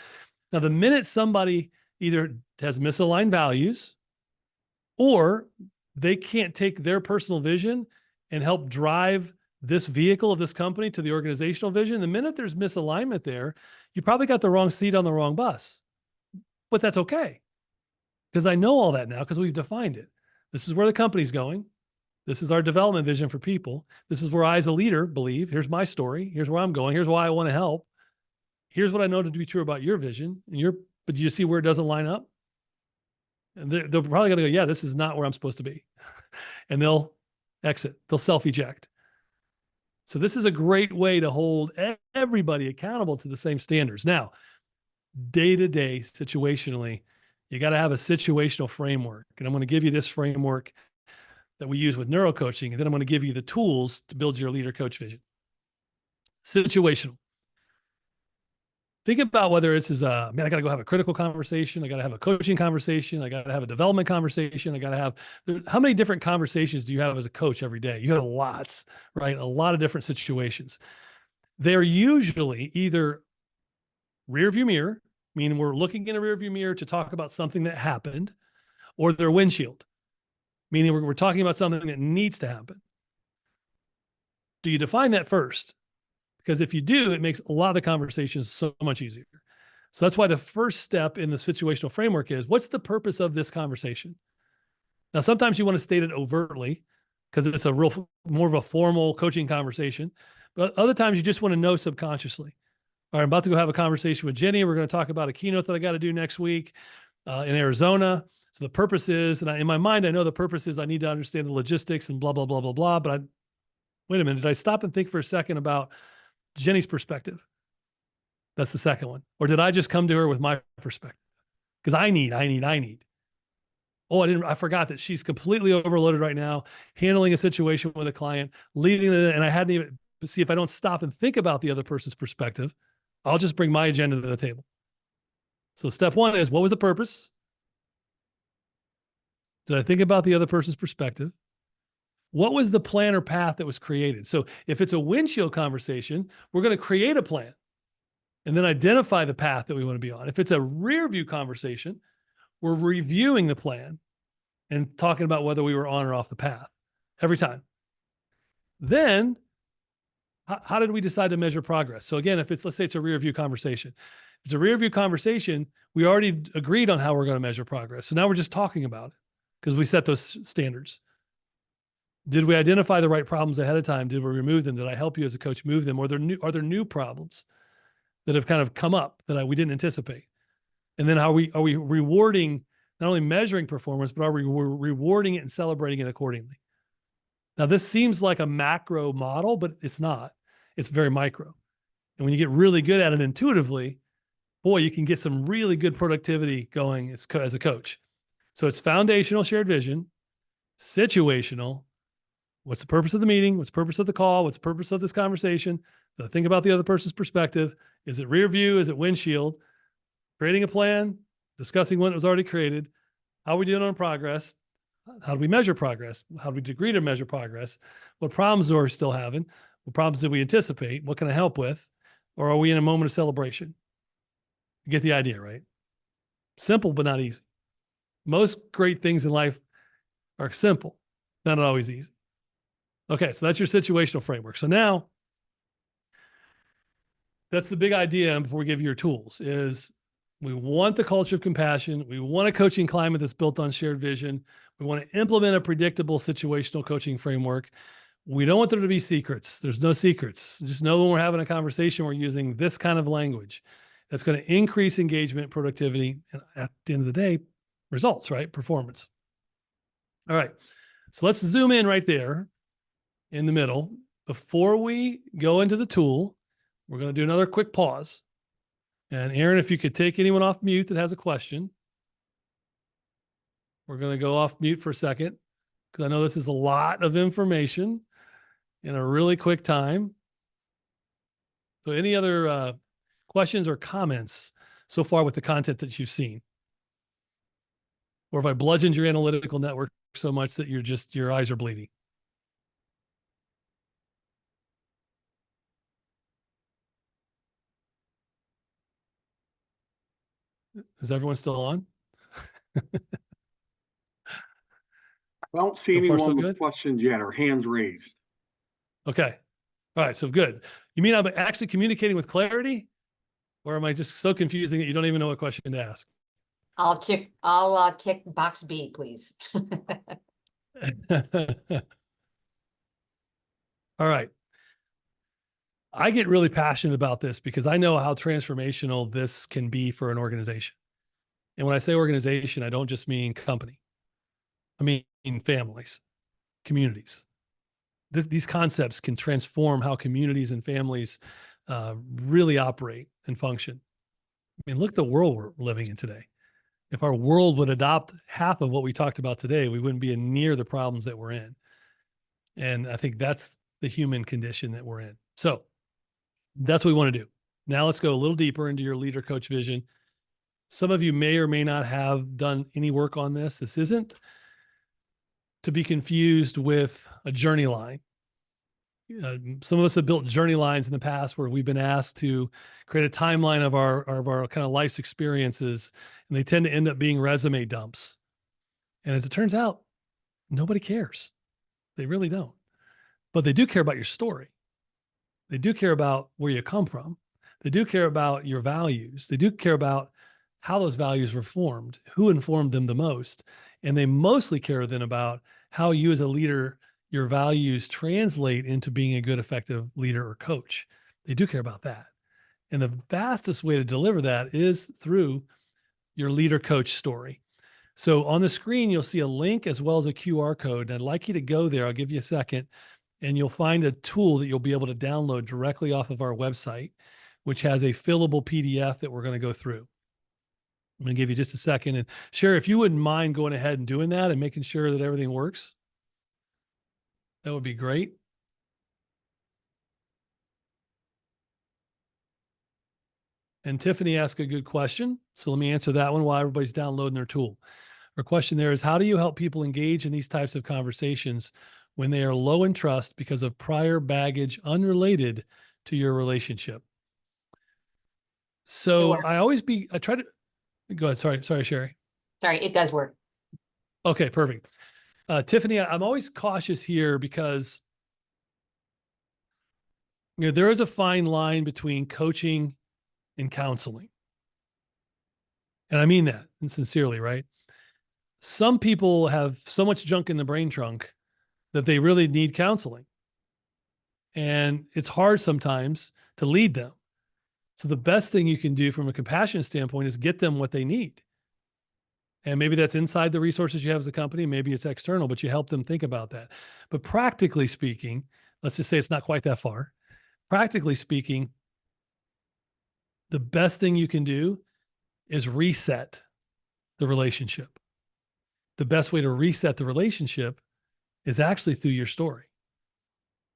Now, the minute somebody either has misaligned values or they can't take their personal vision and help drive this vehicle of this company to the organizational vision, the minute there's misalignment there, you probably got the wrong seat on the wrong bus. But that's okay, because I know all that now because we've defined it. This is where the company's going. This is our development vision for people. This is where I, as a leader, believe. Here's my story. Here's where I'm going. Here's why I want to help. Here's what I know to be true about your vision. But do you see where it doesn't line up? And they're probably going to go, yeah, this is not where I'm supposed to be. And they'll exit. They'll self-eject. So this is a great way to hold everybody accountable to the same standards. Now, day-to-day, situationally, you got to have a situational framework. And I'm going to give you this framework that we use with NeuroCoaching, and then I'm going to give you the tools to build your leader coach vision. Situational. Think about whether this is I got to go have a critical conversation. I got to have a coaching conversation. I got to have a development conversation. I got to have, how many different conversations do you have as a coach every day? You have lots, right? A lot of different situations. They're usually either rear view mirror, meaning we're looking in a rear view mirror to talk about something that happened, or they're windshield, meaning we're talking about something that needs to happen. Do you define that first? because if you do, it makes a lot of the conversations so much easier. So that's why the first step in the situational framework is, what's the purpose of this conversation? Now, sometimes you want to state it overtly because it's a real, more of a formal coaching conversation, but other times you just want to know subconsciously. All right, I'm about to go have a conversation with Jenny. We're going to talk about a keynote that I got to do next week in Arizona. So the purpose is, and in my mind, I know the purpose is I need to understand the logistics and blah, blah, blah, blah, blah. But wait a minute, did I stop and think for a second about Jenny's perspective? That's the second one. Or did I just come to her with my perspective? Because I need. Oh, I forgot that she's completely overloaded right now, handling a situation with a client, leading it, and I hadn't even, see, if I don't stop and think about the other person's perspective, I'll just bring my agenda to the table. So step one is, what was the purpose? Did I think about the other person's perspective? What was the plan or path that was created? So if it's a windshield conversation, we're going to create a plan and then identify the path that we want to be on. If it's a rear view conversation, we're reviewing the plan and talking about whether we were on or off the path every time. Then, how did we decide to measure progress? So again, if it's, let's say it's a rear view conversation. If it's a rear view conversation, we already agreed on how we're going to measure progress. So now we're just talking about it because we set those standards. Did we identify the right problems ahead of time? Did we remove them? Did I help you as a coach move them? Or are there new problems that have kind of come up that we didn't anticipate? And then are we rewarding, not only measuring performance, but are we rewarding it and celebrating it accordingly? Now, this seems like a macro model, but it's not. It's very micro. And when you get really good at it intuitively, boy, you can get some really good productivity going as a coach. So it's foundational shared vision, situational. What's the purpose of the meeting? What's the purpose of the call? What's the purpose of this conversation? So think about the other person's perspective. Is it rear view? Is it windshield? Creating a plan, discussing what was already created. How are we doing on progress? How do we measure progress? How do we agree to measure progress? What problems are we still having? What problems did we anticipate? What can I help with? Or are we in a moment of celebration? You get the idea, right? Simple, but not easy. Most great things in life are simple, not always easy. Okay, so that's your situational framework. So now, that's the big idea before we give you your tools is we want the culture of compassion. We want a coaching climate that's built on shared vision. We want to implement a predictable situational coaching framework. We don't want there to be secrets. There's no secrets. Just know when we're having a conversation, we're using this kind of language that's going to increase engagement, productivity, and at the end of the day, results, right? Performance. All right. So let's zoom in right there in the middle. Before we go into the tool, we're going to do another quick pause. And Aaron, if you could take anyone off mute that has a question. We're going to go off mute for a second because I know this is a lot of information in a really quick time. So any other questions or comments so far with the content that you've seen? Or have I bludgeoned your analytical network so much that your eyes are bleeding? Is everyone still on? I don't see So far, so anyone with good? questions yet or hands raised. Okay. All right. So good. You mean I'm actually communicating with clarity? Or am I just so confusing that you don't even know what question to ask? I'll tick box B, please. All right. I get really passionate about this because I know how transformational this can be for an organization. And when I say organization, I don't just mean company. I mean families, communities. These concepts can transform how communities and families really operate and function. I mean, look at the world we're living in today. If our world would adopt half of what we talked about today, we wouldn't be near the problems that we're in. And I think that's the human condition that we're in. So that's what we want to do. Now let's go a little deeper into your leader coach vision. Some of you may or may not have done any work on this. This isn't to be confused with a journey line. Some of us have built journey lines in the past where we've been asked to create a timeline of our kind of life's experiences, and they tend to end up being resume dumps. And as it turns out, nobody cares. They really don't. But they do care about your story. They do care about where you come from. They do care about your values. They do care about how those values were formed, who informed them the most. And they mostly care then about how you as a leader, your values translate into being a good, effective leader or coach. They do care about that. And the fastest way to deliver that is through your leader coach story. So on the screen, you'll see a link as well as a QR code. And I'd like you to go there. I'll give you a second, and you'll find a tool that you'll be able to download directly off of our website, which has a fillable PDF that we're going to go through. I'm going to give you just a second. And Sherry, if you wouldn't mind going ahead and doing that and making sure that everything works, that would be great. And Tiffany asked a good question. So let me answer that one while everybody's downloading their tool. Her question there is, how do you help people engage in these types of conversations when they are low in trust because of prior baggage unrelated to your relationship? So I try to, go ahead. Sorry, Sherry. Sorry, it does work. Okay, perfect. Tiffany, I'm always cautious here because there is a fine line between coaching and counseling. And I mean that and sincerely, right? Some people have so much junk in the brain trunk that they really need counseling. And it's hard sometimes to lead them. So the best thing you can do from a compassion standpoint is get them what they need. And maybe that's inside the resources you have as a company. Maybe it's external, but you help them think about that. But practically speaking, let's just say it's not quite that far. Practically speaking, the best thing you can do is reset the relationship. The best way to reset the relationship is actually through your story.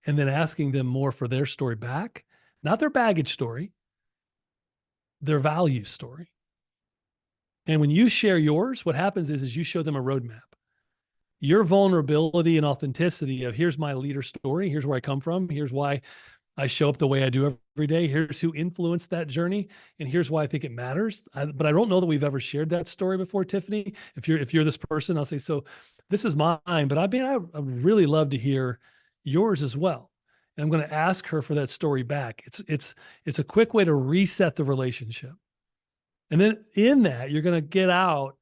And then asking them more for their story back, not their baggage story, their value story. And when you share yours, what happens is you show them a roadmap. Your vulnerability and authenticity of here's my leader story, here's where I come from, here's why I show up the way I do every day, here's who influenced that journey, and here's why I think it matters. But I don't know that we've ever shared that story before, Tiffany. If you're this person, I'll say, so this is mine, but I would really love to hear yours as well. And I'm going to ask her for that story back. It's a quick way to reset the relationship. And then in that, you're going to get out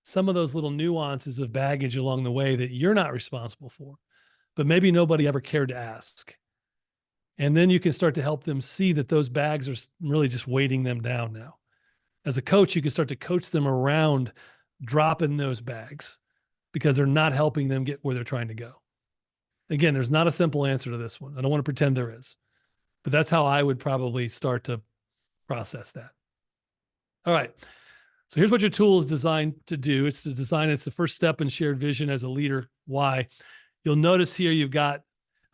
some of those little nuances of baggage along the way that you're not responsible for, but maybe nobody ever cared to ask. And then you can start to help them see that those bags are really just weighting them down now. As a coach, you can start to coach them around dropping those bags because they're not helping them get where they're trying to go. Again, there's not a simple answer to this one. I don't want to pretend there is, but that's how I would probably start to process that. All right. So here's what your tool is designed to do. It's the first step in shared vision as a leader. Why? You'll notice here you've got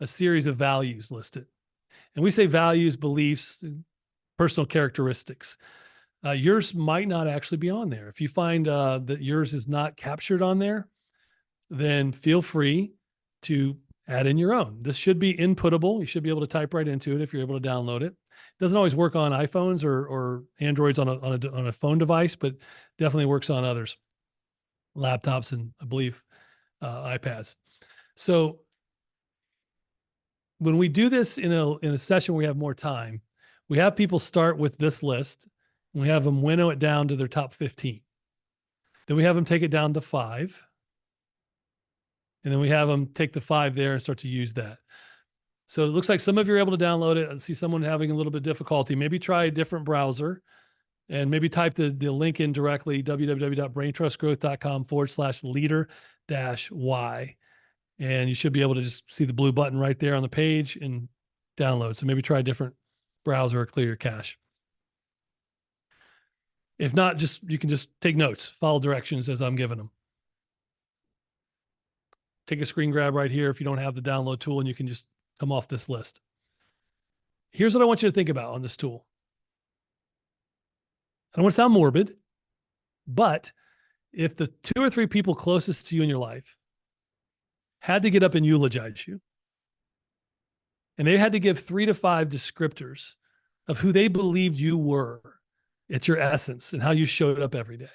a series of values listed. And we say values, beliefs, personal characteristics. Yours might not actually be on there. If you find that yours is not captured on there, then feel free to add in your own. This should be inputtable. You should be able to type right into it if you're able to download it. It doesn't always work on iPhones or Androids on a phone device, but definitely works on others, laptops and I believe iPads. So when we do this in a session where we have more time, we have people start with this list. And we have them winnow it down to their top 15. Then we have them take it down to 5. And then we have them take the 5 there and start to use that. So it looks like some of you are able to download it. I see someone having a little bit of difficulty. Maybe try a different browser and maybe type the link in directly, www.braintrustgrowth.com/leader-y. And you should be able to just see the blue button right there on the page and download. So maybe try a different browser or clear your cache. If not, you can just take notes, follow directions as I'm giving them. Take a screen grab right here if you don't have the download tool, and you can just come off this list. Here's what I want you to think about on this tool. I don't want to sound morbid, but if the 2 or 3 people closest to you in your life had to get up and eulogize you, and they had to give 3 to 5 descriptors of who they believed you were at your essence and how you showed up every day,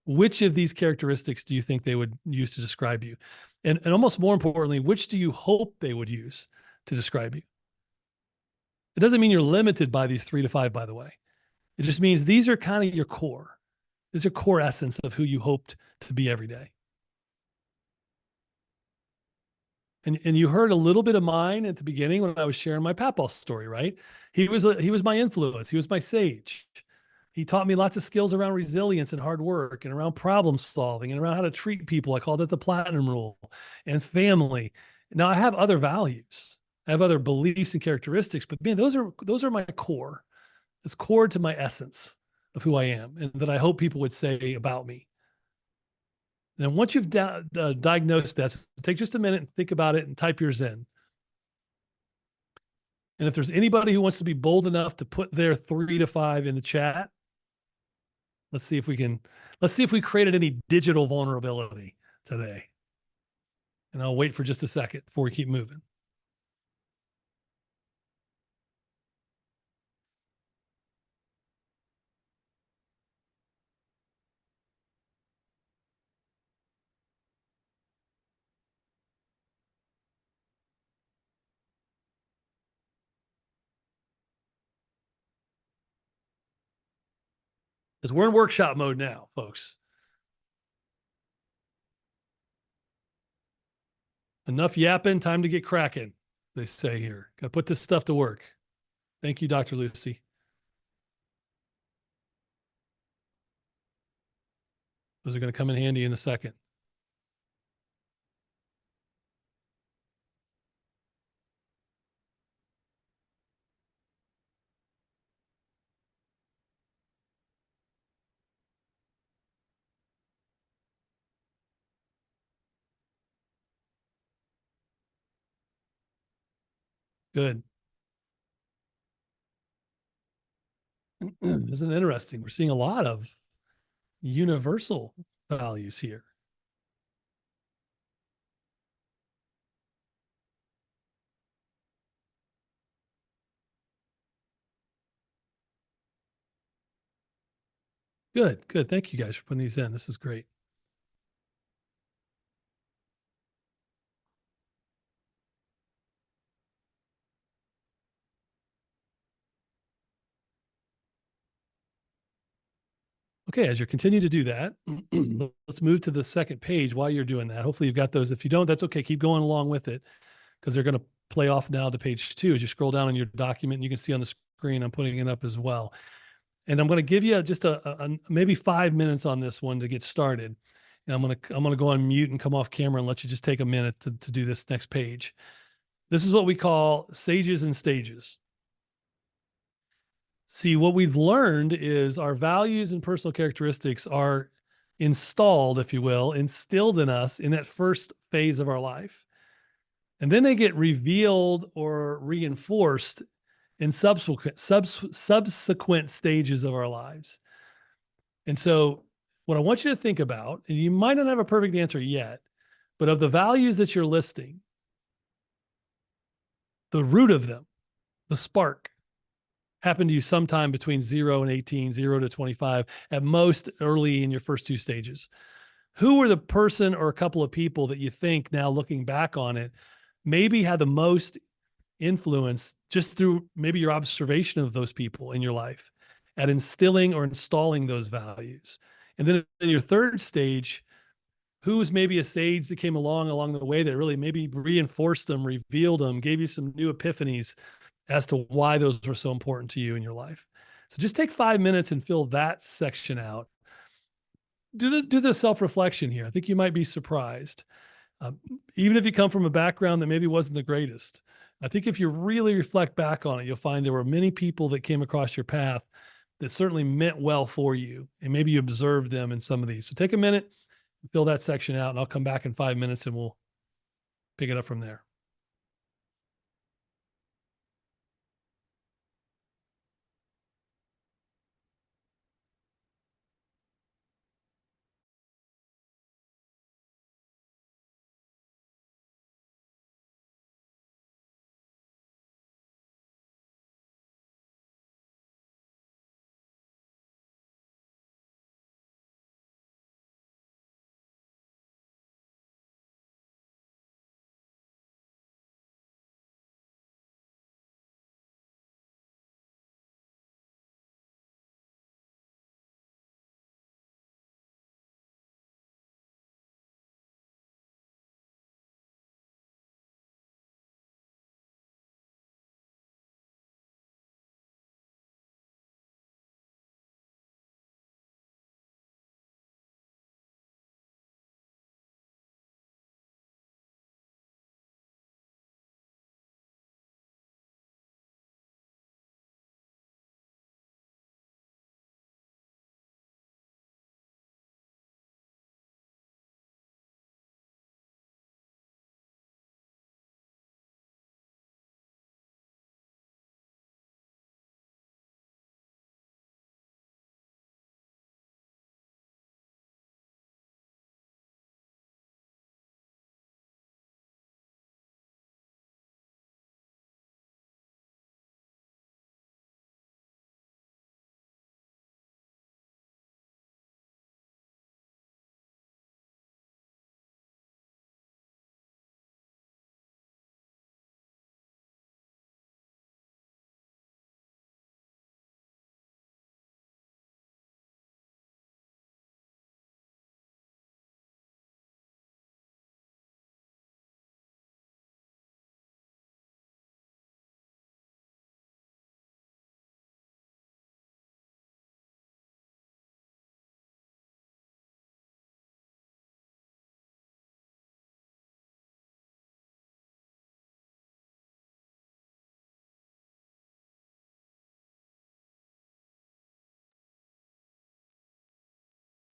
which of these characteristics do you think they would use to describe you? And almost more importantly, which do you hope they would use to describe you? It doesn't mean you're limited by these 3 to 5, by the way. It just means these are kind of your core. These are core essence of who you hoped to be every day. And you heard a little bit of mine at the beginning when I was sharing my Papaw story, right? He was my influence. He was my sage. He taught me lots of skills around resilience and hard work and around problem solving and around how to treat people. I called it the platinum rule, and family. Now I have other values. I have other beliefs and characteristics, but man, those are my core. It's core to my essence of who I am and that I hope people would say about me. And once you've diagnosed that, so take just a minute and think about it and type yours in. And if there's anybody who wants to be bold enough to put their 3 to 5 in the chat, let's see if we created any digital vulnerability today. And I'll wait for just a second before we keep moving. Because we're in workshop mode now, folks. Enough yapping, time to get cracking, they say here. Got to put this stuff to work. Thank you, Dr. Lucy. Those are going to come in handy in a second. Good. Isn't it interesting? We're seeing a lot of universal values here. Good, good. Thank you guys for putting these in. This is great. Okay, as you continue to do that, let's move to the second page while you're doing that. Hopefully you've got those. If you don't, that's okay. Keep going along with it because they're going to play off now to page 2. As you scroll down on your document, and you can see on the screen, I'm putting it up as well. And I'm going to give you just a maybe 5 minutes on this one to get started. And I'm going to go on mute and come off camera and let you just take a minute to do this next page. This is what we call sages and stages. See, what we've learned is our values and personal characteristics are installed, if you will, instilled in us in that first phase of our life. And then they get revealed or reinforced in subsequent stages of our lives. And so what I want you to think about, and you might not have a perfect answer yet, but of the values that you're listing, the root of them, the spark, happened to you sometime between 0 and 18, 0 to 25, at most early in your first 2 stages. Who were the person or a couple of people that you think now looking back on it maybe had the most influence just through maybe your observation of those people in your life at instilling or installing those values? And then in your third stage, who's maybe a sage that came along the way that really maybe reinforced them, revealed them, gave you some new epiphanies as to why those were so important to you in your life. So just take 5 minutes and fill that section out. Do the self-reflection here. I think you might be surprised. Even if you come from a background that maybe wasn't the greatest, I think if you really reflect back on it, you'll find there were many people that came across your path that certainly meant well for you. And maybe you observed them in some of these. So take a minute, fill that section out, and I'll come back in 5 minutes and we'll pick it up from there.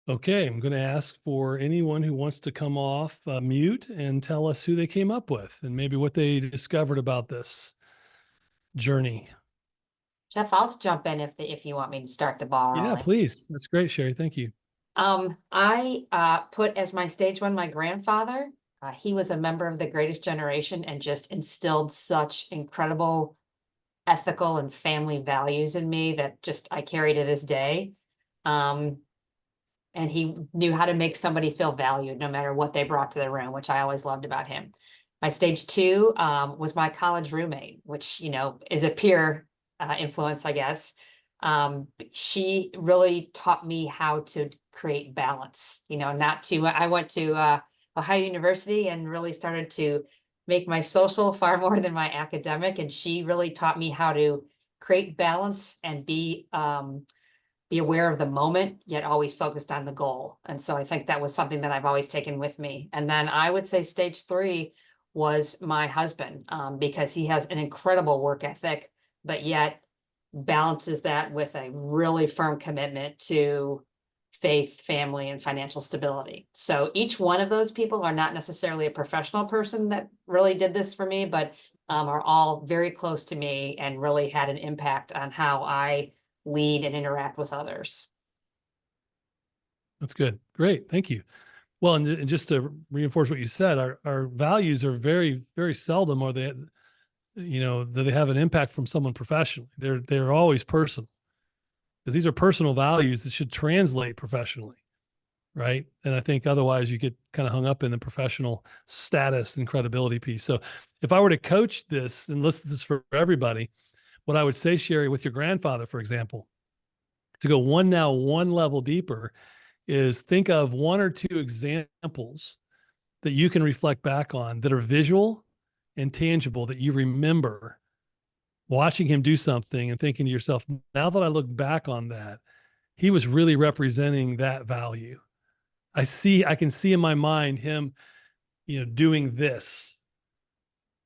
Okay, I'm going to ask for anyone who wants to come off mute and tell us who they came up with and maybe what they discovered about this journey. Jeff, I'll jump in if you want me to start the ball Yeah, rolling. please. That's great, Sherry. Thank you. I put as my stage one my grandfather. He was a member of the Greatest Generation and just instilled such incredible ethical and family values in me that just I carry to this day. And he knew how to make somebody feel valued no matter what they brought to the room, which I always loved about him. My stage two was my college roommate, which, you know, is a peer influence, I guess. She really taught me how to create balance, you know, not to, I went to Ohio University and really started to make my social far more than my academic. And she really taught me how to create balance and be aware of the moment, yet always focused on the goal. And so I think that was something that I've always taken with me. And then I would say stage three was my husband, because he has an incredible work ethic, but yet balances that with a really firm commitment to faith, family, and financial stability. So each one of those people are not necessarily a professional person that really did this for me, but are all very close to me and really had an impact on how I lead and interact with others. That's good. Great. Thank you. Well, and just to reinforce what you said, our values are very, very seldom are they, you know, that they have an impact from someone professionally. They're always personal because these are personal values that should translate professionally. Right. And I think otherwise you get kind of hung up in the professional status and credibility piece. So if I were to coach this and listen to this for everybody, what I would say, Sherry, with your grandfather, for example, to go one level deeper is think of one or two examples that you can reflect back on that are visual and tangible that you remember watching him do something and thinking to yourself, now that I look back on that, he was really representing that value. I can see in my mind him, you know, doing this.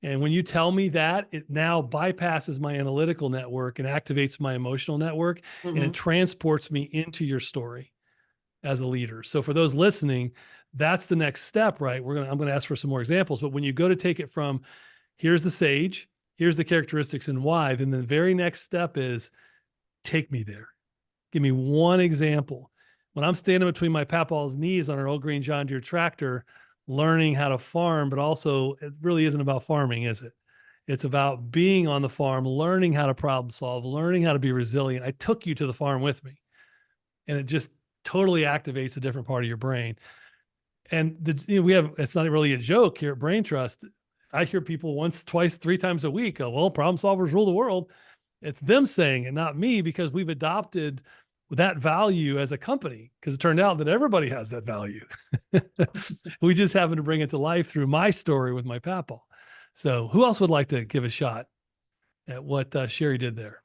And when you tell me that, it now bypasses my analytical network and activates my emotional network, and it transports me into your story as a leader. So for those listening, that's the next step, right? I'm going to ask for some more examples, but when you go to take it from here's the sage, here's the characteristics and why, then the very next step is take me there. Give me one example. When I'm standing between my papaw's knees on an old green John Deere tractor, learning how to farm, but also it really isn't about farming, is it? It's about being on the farm, learning how to problem solve, learning how to be resilient. I took you to the farm with me, and it just totally activates a different part of your brain. And it's not really a joke here at Brain Trust. I hear people once, twice, three times a week go, well, problem solvers rule the world. It's them saying it, not me, because we've adopted that value as a company, because it turned out that everybody has that value. We just happen to bring it to life through my story with my papaw. So who else would like to give a shot at what Sherry did there?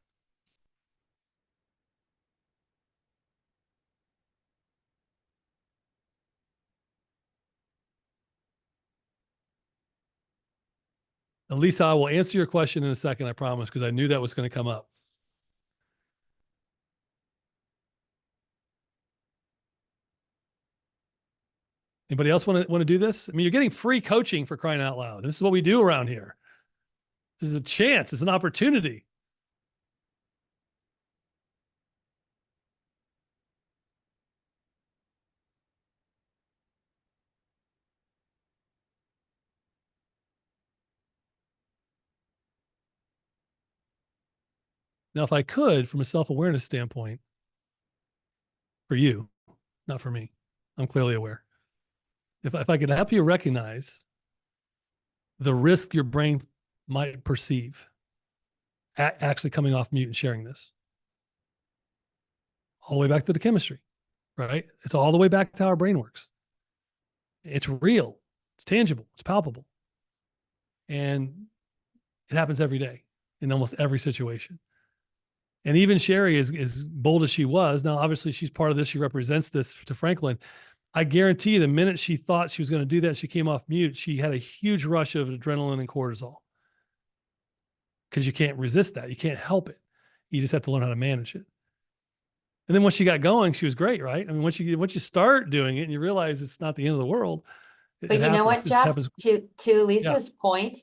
Elisa, I will answer your question in a second, I promise, because I knew that was going to come up. Anybody else want to do this? I mean, you're getting free coaching for crying out loud. This is what we do around here. This is a chance. It's an opportunity. Now, if I could, from a self-awareness standpoint, for you, not for me, I'm clearly aware. If I could help you recognize the risk your brain might perceive actually coming off mute and sharing this, all the way back to the chemistry, right? It's all the way back to how our brain works. It's real, it's tangible, it's palpable. And it happens every day in almost every situation. And even Sherry, as bold as she was, now obviously she's part of this, she represents this to Franklin. I guarantee you the minute she thought she was going to do that, she came off mute, she had a huge rush of adrenaline and cortisol. Because you can't resist that. You can't help it. You just have to learn how to manage it. And then once she got going, she was great, right? I mean, once you start doing it and you realize it's not the end of the world, But you know what, It Jeff, happens. to Lisa's point,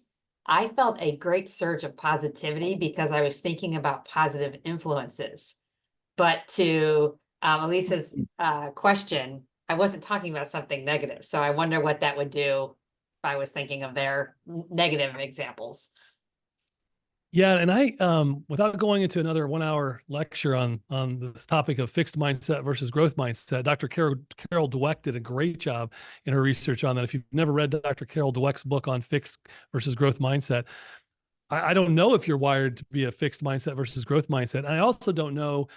I felt a great surge of positivity because I was thinking about positive influences. But to Elisa's question, I wasn't talking about something negative. So I wonder what that would do if I was thinking of their negative examples. Yeah, and I, without going into another 1 hour lecture on this topic of fixed mindset versus growth mindset, Dr. Carol Dweck did a great job in her research on that. If you've never read Dr. Carol Dweck's book on fixed versus growth mindset, I don't know if you're wired to be a fixed mindset versus growth mindset. And I also don't know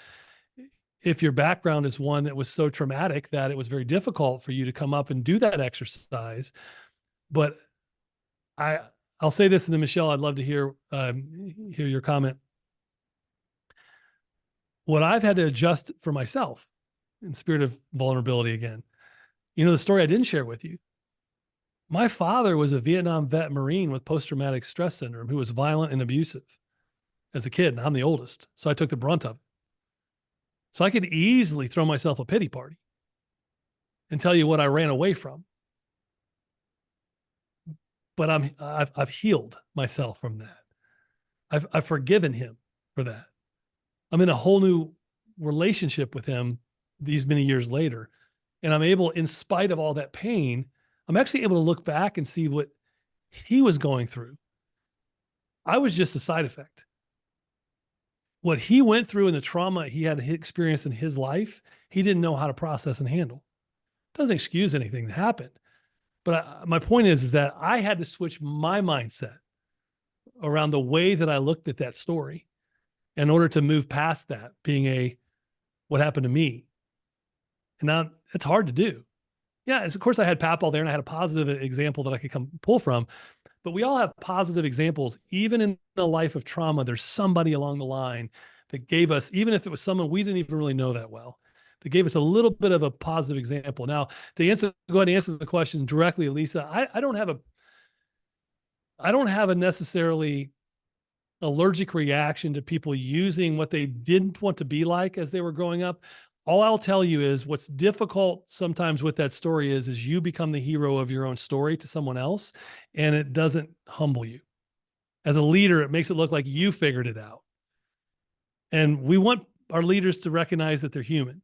if your background is one that was so traumatic that it was very difficult for you to come up and do that exercise. But I'll say this, and then Michelle, I'd love to hear your comment. What I've had to adjust for myself in spirit of vulnerability again, the story I didn't share with you. My father was a Vietnam vet Marine with post-traumatic stress syndrome who was violent and abusive as a kid, and I'm the oldest, so I took the brunt of it. So I could easily throw myself a pity party and tell you what I ran away from. But I've healed myself from that. I've forgiven him for that. I'm in a whole new relationship with him these many years later. And I'm able, in spite of all that pain, I'm actually able to look back and see what he was going through. I was just a side effect. What he went through and the trauma he had experienced in his life, he didn't know how to process and handle. Doesn't excuse anything that happened. But my point is that I had to switch my mindset around the way that I looked at that story in order to move past that being what happened to me. And now it's hard to do. Yeah, of course I had Papal there and I had a positive example that I could pull from, but we all have positive examples. Even in a life of trauma, there's somebody along the line that gave us, even if it was someone we didn't even really know that well, that gave us a little bit of a positive example. Now, go ahead and answer the question directly, Lisa. I don't have a necessarily allergic reaction to people using what they didn't want to be like as they were growing up. All I'll tell you is what's difficult sometimes with that story is you become the hero of your own story to someone else, and it doesn't humble you. As a leader, it makes it look like you figured it out. And we want our leaders to recognize that they're human.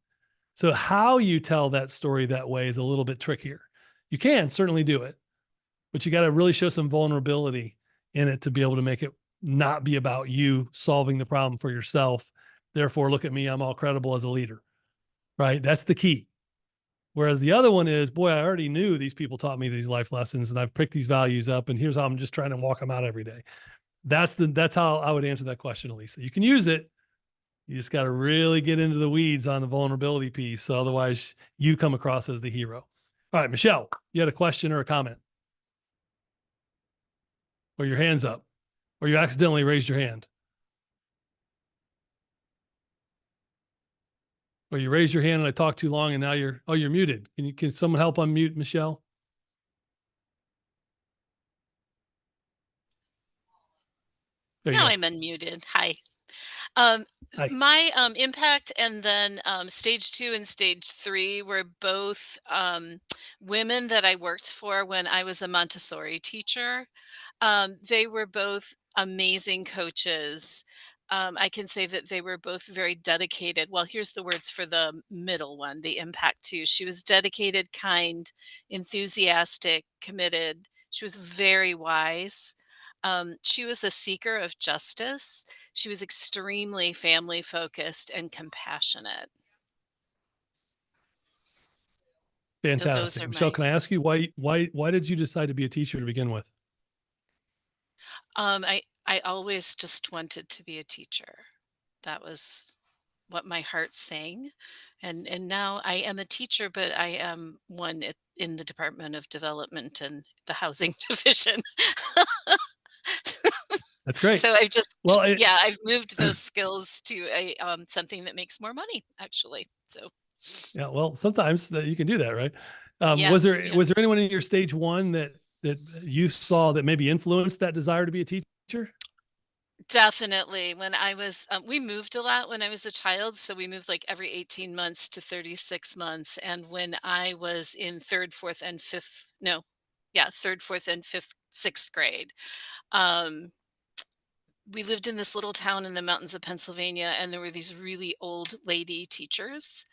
So how you tell that story that way is a little bit trickier. You can certainly do it, but you got to really show some vulnerability in it to be able to make it not be about you solving the problem for yourself. Therefore, look at me, I'm all credible as a leader, right? That's the key. Whereas the other one is, boy, I already knew these people taught me these life lessons and I've picked these values up and here's how I'm just trying to walk them out every day. That's how I would answer that question, Elisa. You can use it. You just got to really get into the weeds on the vulnerability piece. So otherwise you come across as the hero. All right, Michelle, you had a question or a comment? Or your hand's up? Or you accidentally raised your hand? Or you raised your hand and I talked too long and now you're muted. Can someone help unmute Michelle? Now I'm unmuted. Hi. Hi. My impact and then stage 2 and stage 3 were both women that I worked for when I was a Montessori teacher. They were both amazing coaches. I can say that they were both very dedicated. Well, here's the words for the middle one, the impact 2. She was dedicated, kind, enthusiastic, committed. She was very wise. She was a seeker of justice. She was extremely family focused and compassionate. Fantastic. Michelle, can I ask you why did you decide to be a teacher to begin with? I always just wanted to be a teacher. That was what my heart sang. And now I am a teacher, but I am one in the Department of Development and the Housing Division. That's great. So I've moved those skills to something that makes more money, actually. So yeah, well, sometimes you can do that, right? Was there anyone in your stage 1 that you saw that maybe influenced that desire to be a teacher? Definitely. When I was, we moved a lot when I was a child. So we moved like every 18 months to 36 months. And when I was in third, fourth, and fifth, no, yeah, third, fourth, and fifth, sixth grade, um, we lived in this little town in the mountains of Pennsylvania, and there were these really old lady teachers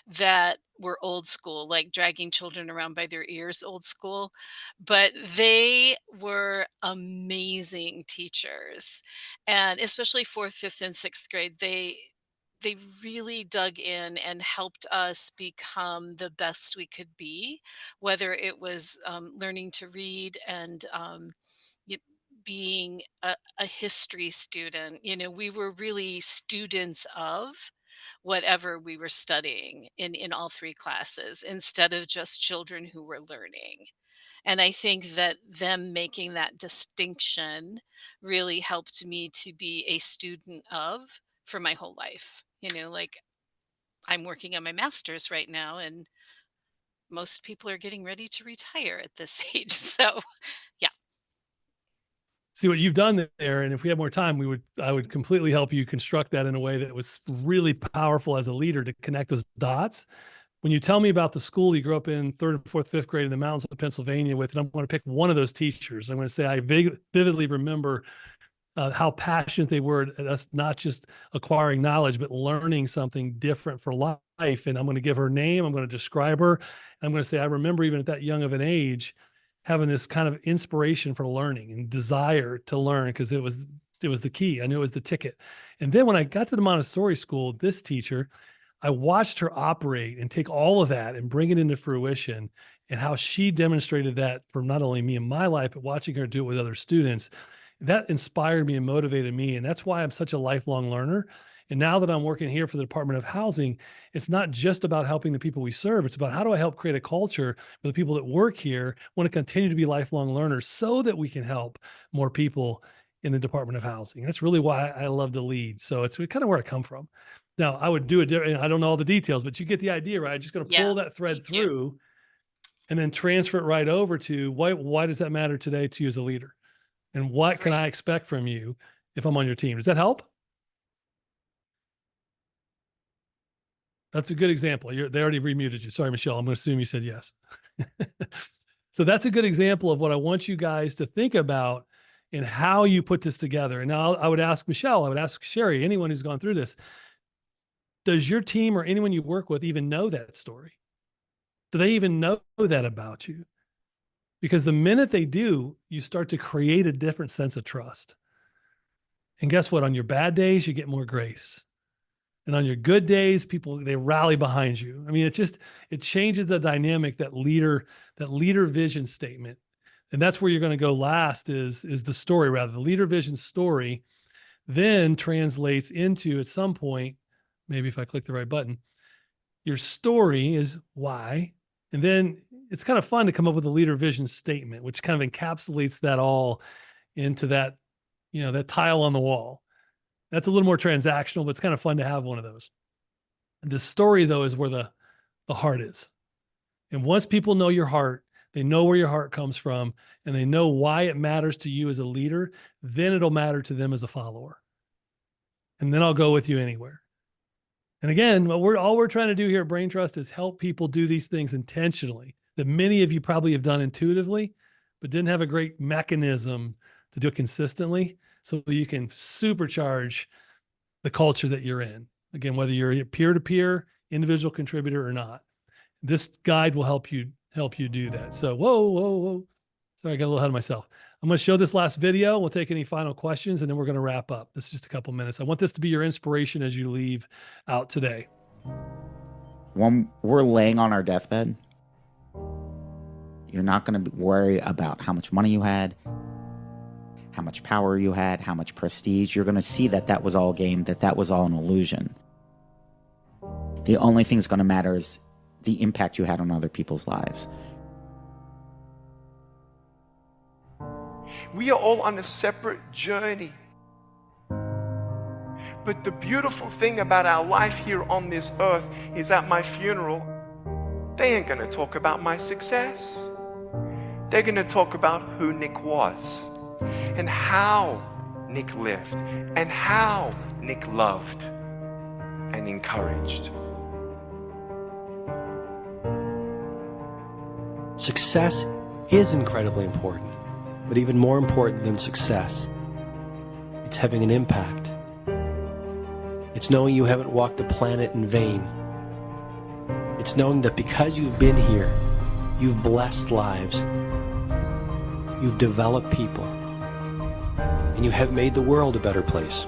that were old school, like dragging children around by their ears, old school. But they were amazing teachers. And especially fourth, fifth, and sixth grade, they really dug in and helped us become the best we could be, whether it was learning to read and y- being a history student. We were really students of whatever we were studying in all three classes instead of just children who were learning. And I think that them making that distinction really helped me to be a student of for my whole life. Like I'm working on my master's right now, and most people are getting ready to retire at this age. So, yeah. See what you've done there, and if we had more time, I would completely help you construct that in a way that was really powerful as a leader to connect those dots. When you tell me about the school you grew up in, third, fourth, fifth grade in the mountains of Pennsylvania with, and I'm going to pick one of those teachers. I'm going to say I vividly remember how passionate they were at us not just acquiring knowledge, but learning something different for life. And I'm going to give her name. I'm going to describe her. I'm going to say, I remember even at that young of an age, having this kind of inspiration for learning and desire to learn, because it was the key. I knew it was the ticket. And then when I got to the Montessori school, this teacher, I watched her operate and take all of that and bring it into fruition, and how she demonstrated that for not only me in my life, but watching her do it with other students. That inspired me and motivated me. And that's why I'm such a lifelong learner. And now that I'm working here for the Department of Housing, it's not just about helping the people we serve. It's about how do I help create a culture where the people that work here want to continue to be lifelong learners so that we can help more people in the Department of Housing. That's really why I love to lead. So it's kind of where I come from. Now, I would do it different. I don't know all the details, but you get the idea, right? I'm just going to pull Yeah. that thread Thank you. through and then transfer it right over to why does that matter today to you as a leader? And what can I Great. expect from you if I'm on your team? Does that help? That's a good example. They already remuted you. Sorry, Michelle. I'm going to assume you said yes. So that's a good example of what I want you guys to think about and how you put this together. And now I would ask Michelle, I would ask Sherry, anyone who's gone through this, does your team or anyone you work with even know that story? Do they even know that about you? Because the minute they do, you start to create a different sense of trust. And guess what? On your bad days, you get more grace. And on your good days, people, they rally behind you. I mean, it changes the dynamic, that leader vision statement. And that's where you're going to go last is the story, rather. The leader vision story then translates into, at some point, maybe if I click the right button, your story is why. And then it's kind of fun to come up with a leader vision statement, which kind of encapsulates that all into that, that tile on the wall. That's a little more transactional, but it's kind of fun to have one of those. And the story, though, is where the heart is. And once people know your heart, they know where your heart comes from, and they know why it matters to you as a leader, then it'll matter to them as a follower. And then I'll go with you anywhere. And again, all we're trying to do here at Brain Trust is help people do these things intentionally, that many of you probably have done intuitively, but didn't have a great mechanism to do it consistently, so you can supercharge the culture that you're in. Again, whether you're a peer-to-peer, individual contributor or not, this guide will help you do that. So, whoa. Sorry, I got a little ahead of myself. I'm going to show this last video. We'll take any final questions, and then we're going to wrap up. This is just a couple minutes. I want this to be your inspiration as you leave out today. When we're laying on our deathbed, you're not going to worry about how much money you had, how much power you had, how much prestige. You're going to see that was all game, that was all an illusion. The only thing that's going to matter is the impact you had on other people's lives. We are all on a separate journey. But the beautiful thing about our life here on this earth is at my funeral, they ain't going to talk about my success. They're going to talk about who Nick was and how Nick lived and how Nick loved and encouraged. Success is incredibly important, but even more important than success, it's having an impact. It's knowing you haven't walked the planet in vain. It's knowing that because you've been here, you've blessed lives, you've developed people, and you have made the world a better place.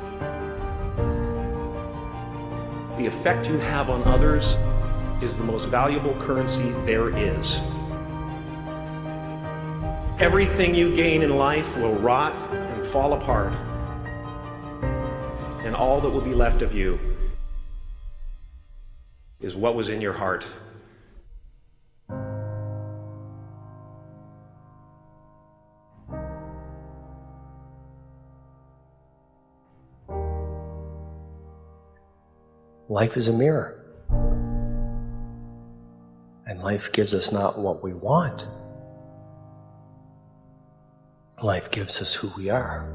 The effect you have on others is the most valuable currency there is. Everything you gain in life will rot and fall apart, and all that will be left of you is what was in your heart. Life is a mirror, and life gives us not what we want. Life gives us who we are.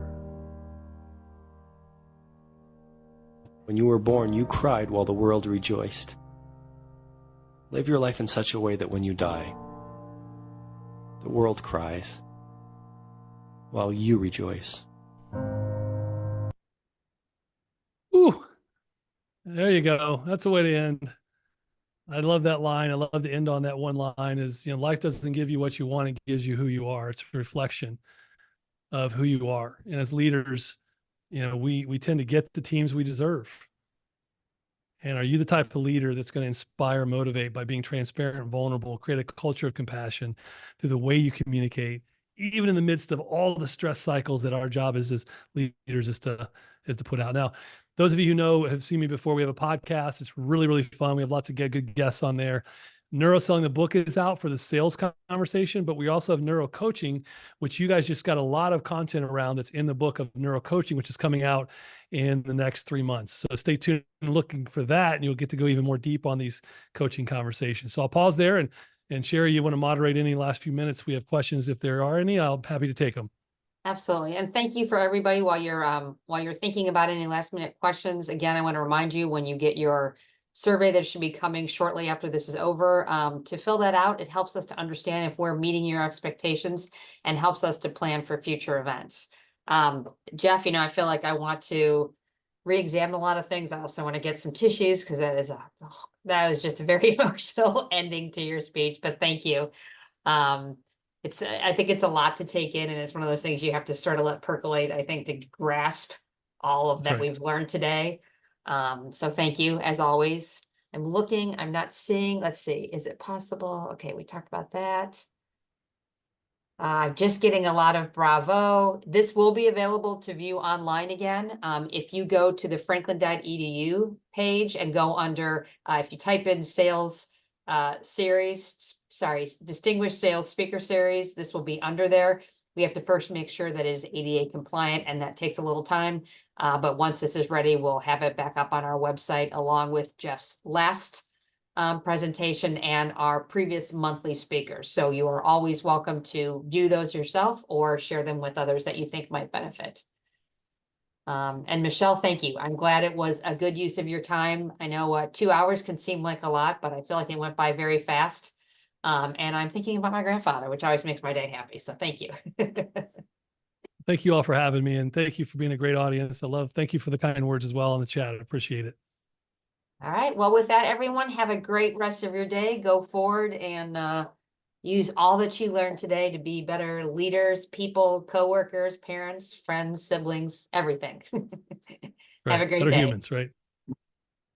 When you were born, you cried while the world rejoiced. Live your life in such a way that when you die, the world cries while you rejoice. Ooh, there you go. That's a way to end. I love that line. I love to end on that one line is, life doesn't give you what you want. It gives you who you are. It's a reflection of who you are. And as leaders, we tend to get the teams we deserve. And are you the type of leader that's going to inspire, motivate by being transparent and vulnerable, create a culture of compassion through the way you communicate, even in the midst of all the stress cycles that our job is as leaders is to put out? Now, those of you who know, have seen me before, we have a podcast. It's really, really fun. We have lots of good guests on there. Neuroselling, the book, is out for the sales conversation, but we also have NeuroCoaching, which you guys just got a lot of content around that's in the book of NeuroCoaching, which is coming out in the next 3 months. So stay tuned and looking for that, and you'll get to go even more deep on these coaching conversations. So I'll pause there, and Sherry, you want to moderate any last few minutes? We have questions. If there are any, I'm happy to take them. Absolutely. And thank you for everybody while you're thinking about any last minute questions. Again, I want to remind you, when you get your survey that should be coming shortly after this is over, to fill that out. It helps us to understand if we're meeting your expectations and helps us to plan for future events. Jeff, I feel like I want to re-examine a lot of things. I also want to get some tissues because that was just a very emotional ending to your speech, but thank you. I think it's a lot to take in, and it's one of those things you have to sort of let percolate, I think, to grasp all of that we've learned today. So thank you, as always. I'm looking, I'm not seeing, let's see, is it possible? Okay, we talked about that. Just getting a lot of bravo. This will be available to view online again. If you go to the franklin.edu page and go under, if you type in sales distinguished sales speaker series, this will be under there. We have to first make sure that it is ADA compliant, and that takes a little time. But once this is ready, we'll have it back up on our website along with Jeff's last presentation and our previous monthly speakers. So you are always welcome to view those yourself or share them with others that you think might benefit. And Michelle, thank you. I'm glad it was a good use of your time. I know 2 hours can seem like a lot, but I feel like it went by very fast. And I'm thinking about my grandfather, which always makes my day happy. So thank you. Thank you all for having me, and thank you for being a great audience. Thank you for the kind words as well in the chat. I appreciate it. All right. Well, with that, everyone, have a great rest of your day. Go forward and use all that you learned today to be better leaders, people, coworkers, parents, friends, siblings, everything. Have a great Better day. humans, right?